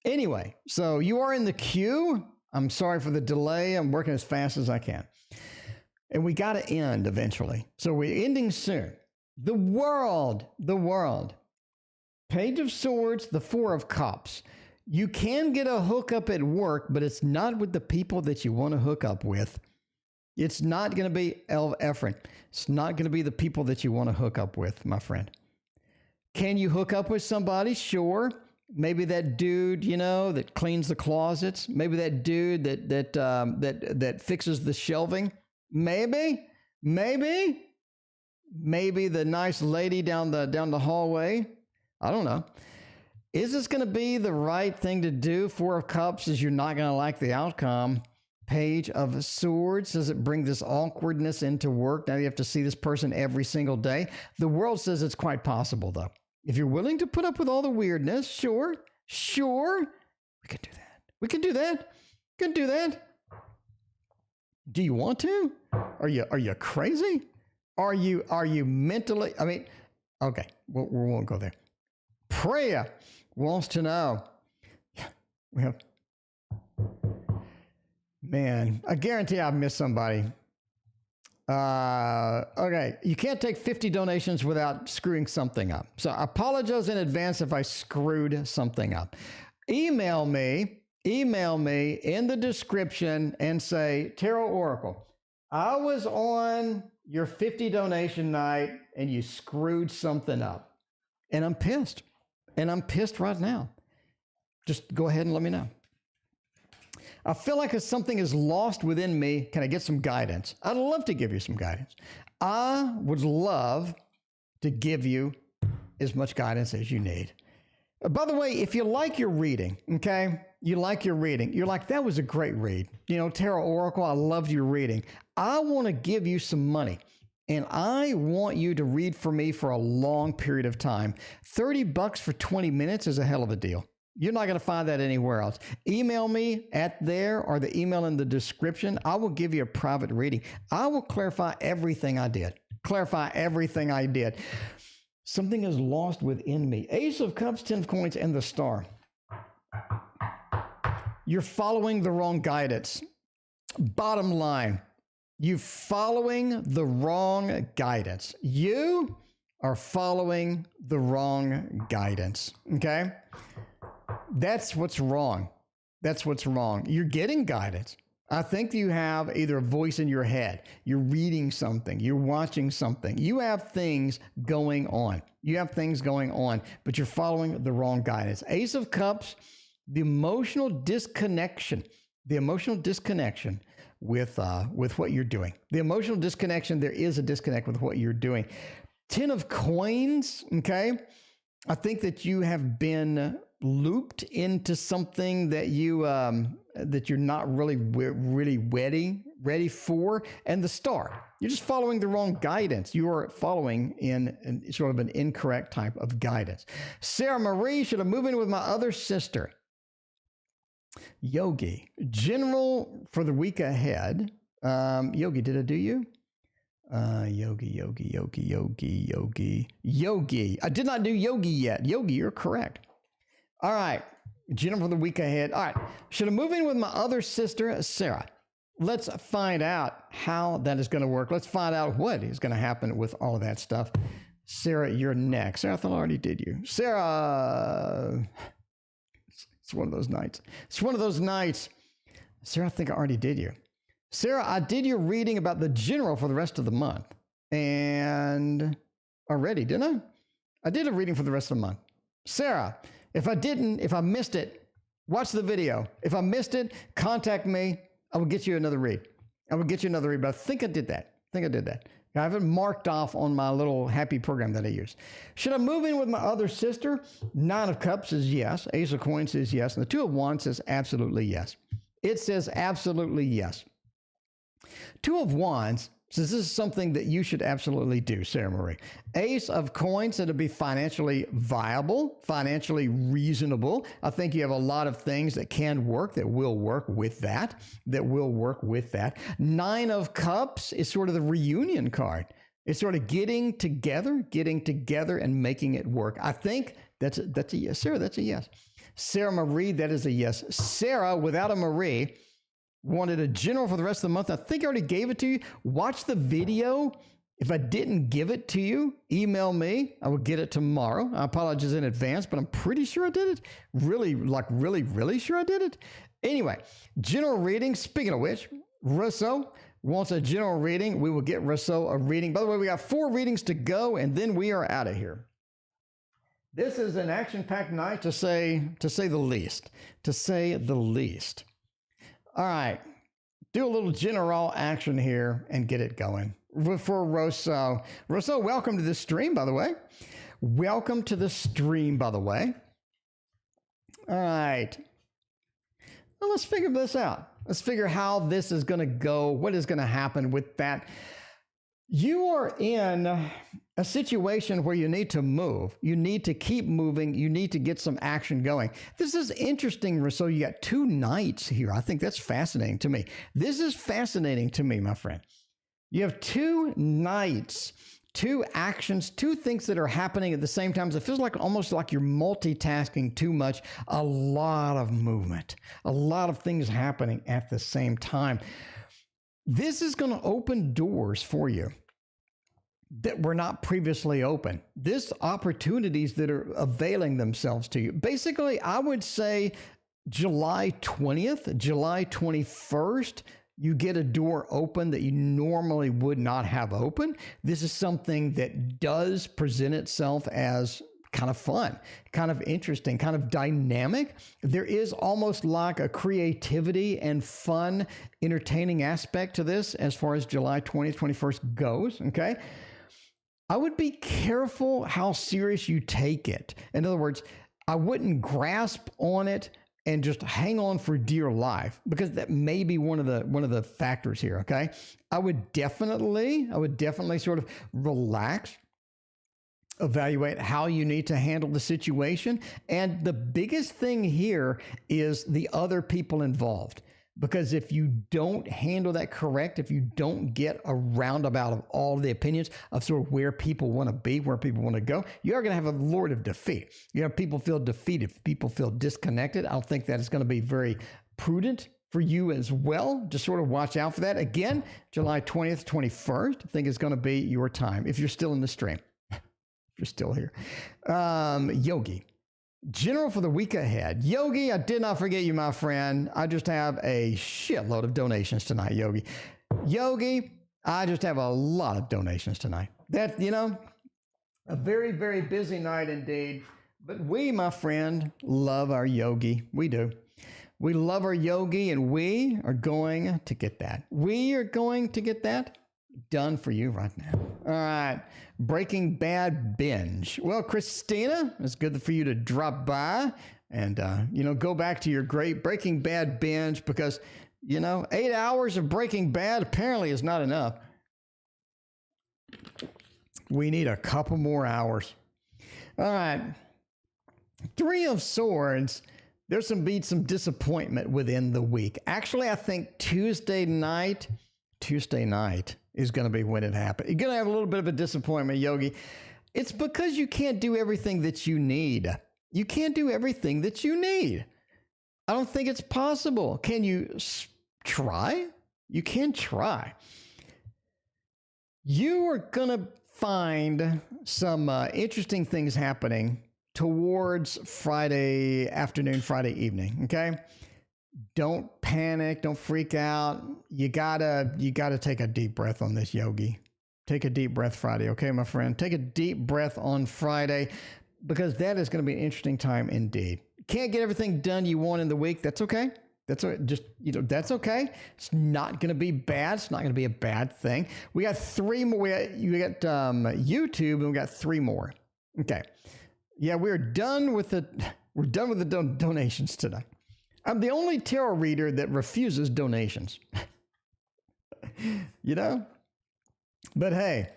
Anyway, so you are in the queue. I'm sorry for the delay. I'm working as fast as I can. And we got to end eventually. So we're ending soon. The world. Page of Swords, the Four of Cups. You can get a hookup at work, but it's not with the people that you want to hook up with. It's not going to be Efren. It's not going to be the people that you want to hook up with, my friend. Can you hook up with somebody? Sure. Maybe that dude, you know, that cleans the closets. Maybe that dude that fixes the shelving. Maybe the nice lady down the hallway. I don't know. Is this going to be the right thing to do? Four of Cups is you're not going to like the outcome. Page of Swords, does it bring this awkwardness into work? Now you have to see this person every single day. The world says it's quite possible, though. If you're willing to put up with all the weirdness, sure, we can do that. We can do that. Do you want to? Are you crazy? Are you mentally? I mean, okay, we won't go there. Priya wants to know. Yeah, we have. Man, I guarantee I've missed somebody. Okay, you can't take 50 donations without screwing something up. So I apologize in advance if I screwed something up. Email me in the description and say, Tarot Oracle, I was on your 50 donation night and you screwed something up. And I'm pissed. And I'm pissed right now. Just go ahead and let me know. I feel like if something is lost within me, can I get some guidance? I'd love to give you some guidance. I would love to give you as much guidance as you need. By the way, if you like your reading, okay, you like your reading, you're like, that was a great read. You know, Tarot Oracle, I loved your reading. I want to give you some money. And I want you to read for me for a long period of time. $30 for 20 minutes is a hell of a deal. You're not going to find that anywhere else. Email me at there or the email in the description. I will give you a private reading. I will clarify everything I did. Something is lost within me. Ace of Cups, 10 of Coins, and the Star. You're following the wrong guidance. Bottom line, you're following the wrong guidance. You are following the wrong guidance, okay? That's what's wrong. You're getting guidance. I think you have either a voice in your head, you're reading something, you're watching something. You have things going on. But you're following the wrong guidance. Ace of Cups, the emotional disconnection with what you're doing. The emotional disconnection, there is a disconnect with what you're doing. 10 of Coins, okay? I think that you have been looped into something that you're not really ready for. And the Star, you're just following the wrong guidance. You are following in sort of an incorrect type of guidance. Sarah Marie, should I move in with my other sister? Yogi, general for the week ahead. Yogi, did I do you? Yogi. I did not do Yogi yet. Yogi, you're correct. All right. General for the week ahead. All right. Should I move in with my other sister, Sarah? Let's find out how that is going to work. Let's find out what is going to happen with all of that stuff. Sarah, you're next. Sarah, I thought I already did you. Sarah, it's one of those nights. Sarah, I think I already did you. Sarah, I did your reading about the general for the rest of the month. And already, didn't I? I did a reading for the rest of the month. Sarah, if I missed it, watch the video. If I missed it, contact me. I will get you another read. But I think I did that. think I did that. I have it marked off on my little happy program that I use. Should I move in with my other sister? 9 of Cups says yes. Ace of Coins says yes. And the 2 of Wands says absolutely yes. It says absolutely yes. 2 of Wands says this is something that you should absolutely do, Sarah Marie. Ace of Coins said to be financially viable, financially reasonable. I think you have a lot of things that can work, that will work with that, Nine of Cups is sort of the reunion card. It's sort of getting together and making it work. I think that's a yes. Sarah, that's a yes. Sarah Marie, that is a yes. Sarah, without a Marie, wanted a general for the rest of the month. I think I already gave it to you. Watch the video. If I didn't give it to you, email me. I will get it tomorrow. I apologize in advance, but I'm pretty sure I did it. Really sure I did it. Anyway, general reading. Speaking of which, Russo wants a general reading. We will get Russo a reading. By the way, we got 4 readings to go, and then we are out of here. This is an action-packed night, to say the least. All right, do a little general action here and get it going. For Rosso. Rosso, welcome to the stream, by the way. All right. Well, let's figure this out. Let's figure how this is going to go, what is going to happen with that. You are in a situation where you need to move. You need to keep moving. You need to get some action going. This is interesting, Rousseau. You got 2 knights here. I think that's fascinating to me. This is fascinating to me, my friend. You have 2 knights, 2 actions, 2 things that are happening at the same time. It feels like almost like you're multitasking too much. A lot of movement, a lot of things happening at the same time. This is going to open doors for you that were not previously open. This opportunities that are availing themselves to you. Basically, I would say July 20th, July 21st, you get a door open that you normally would not have open. This is something that does present itself as kind of fun, kind of interesting, kind of dynamic. There is almost like a creativity and fun, entertaining aspect to this as far as July 20th, 21st goes, okay? I would be careful how serious you take it. In other words, I wouldn't grasp on it and just hang on for dear life, because that may be one of the factors here, okay? I would definitely sort of relax, evaluate how you need to handle the situation. And the biggest thing here is the other people involved. Because if you don't handle that correct, if you don't get a roundabout of all the opinions of sort of where people want to be, where people want to go, you are going to have a lord of defeat. You have people feel defeated, people feel disconnected. I don't think that is going to be very prudent for you as well. Just sort of watch out for that. Again, July 20th, 21st, I think is going to be your time if you're still in the stream. If you're still here. Yogi. General for the week ahead. Yogi, I did not forget you, my friend. I just have a shitload of donations tonight, Yogi. Yogi, I just have a lot of donations tonight. That, a very, very busy night indeed. But we, my friend, love our Yogi. We do. We love our Yogi, and we are going to get that. We are going to get that done for you right now. All right. Breaking Bad binge. Well, Christina, it's good for you to drop by and, go back to your great Breaking Bad binge, because, 8 hours of Breaking Bad apparently is not enough. We need a couple more hours. All right. 3 of Swords. There's some disappointment within the week. Actually, I think Tuesday night is going to be when it happens. You're going to have a little bit of a disappointment, Yogi. It's because you can't do everything that you need. You can't do everything that you need. I don't think it's possible. Can you try? You can try. You are going to find some interesting things happening towards Friday afternoon, Friday evening, okay? Don't panic. Don't freak out. You gotta take a deep breath on this, Yogi. Take a deep breath Friday, okay, my friend? Take a deep breath on Friday, because that is going to be an interesting time indeed. Can't get everything done you want in the week. That's okay. That's just, that's okay. It's not going to be bad. It's not going to be a bad thing. We got 3 more. You got YouTube, and we got 3 more. Okay. Yeah, we're done with the donations tonight. I'm the only tarot reader that refuses donations. But hey,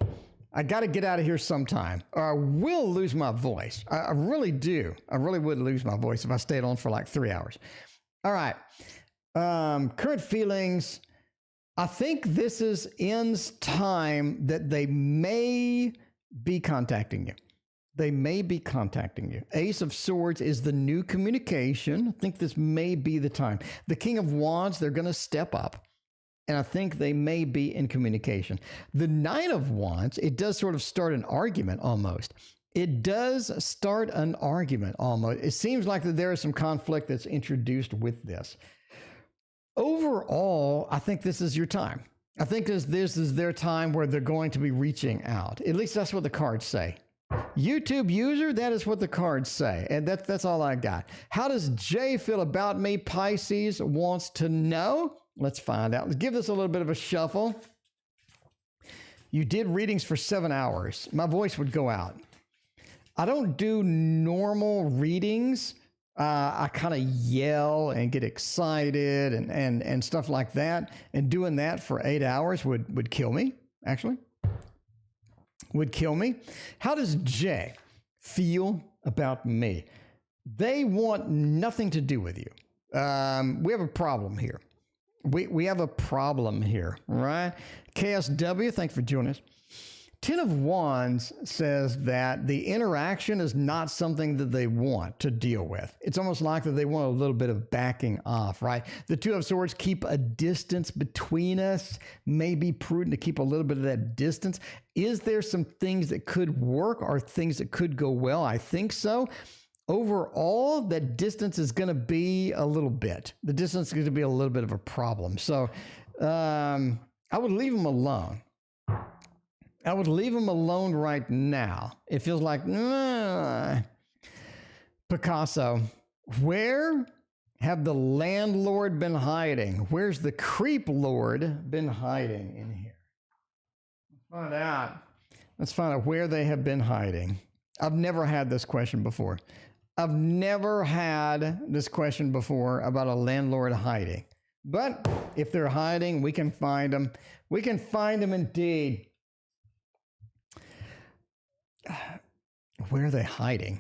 I got to get out of here sometime, or I will lose my voice. I really do. I really would lose my voice if I stayed on for like 3 hours. All right. Current feelings. I think this is N's time that they may be contacting you. They may be contacting you. Ace of Swords is the new communication. I think this may be the time. The King of Wands, they're going to step up. And I think they may be in communication. The Knight of Wands, it does sort of start an argument almost. It does start an argument almost. It seems like that there is some conflict that's introduced with this. Overall, I think this is your time. I think this is their time where they're going to be reaching out. At least that's what the cards say. YouTube user, that is what the cards say. And that's all I got. How does Jay feel about me? Pisces wants to know. Let's find out. Let's give this a little bit of a shuffle. You did readings for 7 hours. My voice would go out. I don't do normal readings. I kind of yell and get excited and stuff like that. And doing that for 8 hours would kill me, actually. Would kill me. How does Jay feel about me? They want nothing to do with you. We have a problem here. We have a problem here, right? KSW, thanks for joining us. 10 of Wands says that the interaction is not something that they want to deal with. It's almost like that they want a little bit of backing off, right? The 2 of Swords, keep a distance between us. May be prudent to keep a little bit of that distance. Is there some things that could work or things that could go well? I think so. Overall, that distance is going to be a little bit. The distance is going to be a little bit of a problem. So I would leave them alone. I would leave them alone right now. It feels like, Picasso, where have the landlord been hiding? Where's the creep lord been hiding in here? Let's find out where they have been hiding. I've never had this question before. I've never had this question before about a landlord hiding. But if they're hiding, we can find them. We can find them indeed. Where are they hiding?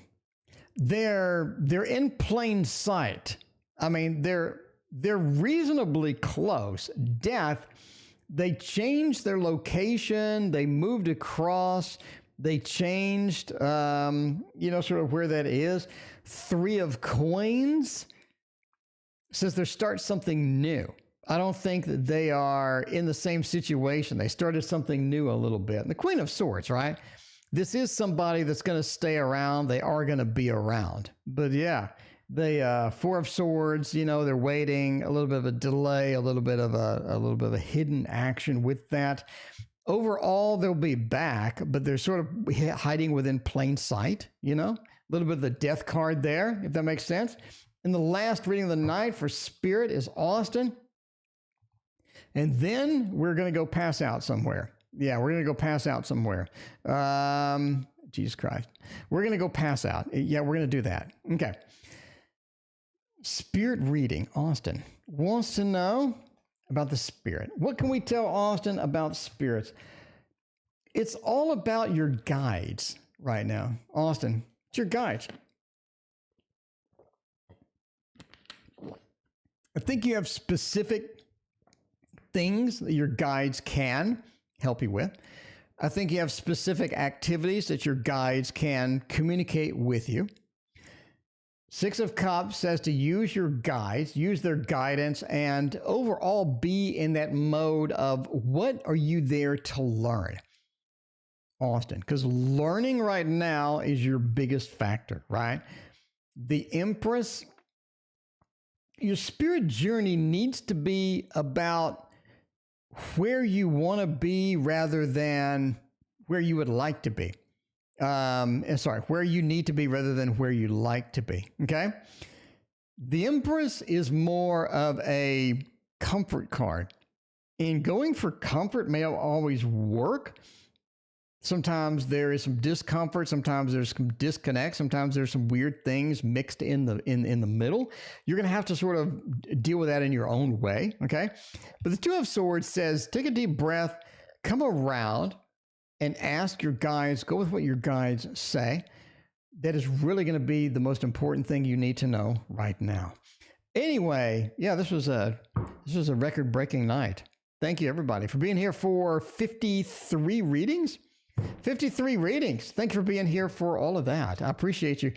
They're in plain sight. I mean, they're reasonably close. Death, they changed their location. They moved across. They changed, sort of where that is. 3 of Coins says they start something new. I don't think that they are in the same situation. They started something new a little bit. And the Queen of Swords, right? This is somebody that's going to stay around. They are going to be around. But yeah, they 4 of Swords, they're waiting, a little bit of a delay, a little bit of a hidden action with that. Overall, they'll be back, but they're sort of hiding within plain sight, a little bit of the death card there, if that makes sense. And the last reading of the night for Spirit is Austin. And then we're going to go pass out somewhere. Yeah, we're going to go pass out somewhere. Jesus Christ. We're going to go pass out. Yeah, we're going to do that. Okay. Spirit reading. Austin wants to know about the spirit. What can we tell Austin about spirits? It's all about your guides right now. Austin, it's your guides. I think you have specific things that your guides can help you with. I think you have specific activities that your guides can communicate with you. 6 of Cups says to use your guides, use their guidance, and overall be in that mode of what are you there to learn, Austin? Because learning right now is your biggest factor, right? The Empress, your spirit journey needs to be about where you want to be rather than where you would like to be. Where you need to be rather than where you like to be. Okay. The Empress is more of a comfort card. And going for comfort may not always work. Sometimes there is some discomfort. Sometimes there's some disconnect. Sometimes there's some weird things mixed in the middle. You're going to have to sort of deal with that in your own way. Okay. But the Two of Swords says, take a deep breath, come around and ask your guides, go with what your guides say. That is really going to be the most important thing you need to know right now. Anyway, yeah, this was a record-breaking night. Thank you, everybody, for being here for 53 readings. 53 readings. Thank you for being here for all of that. I appreciate you.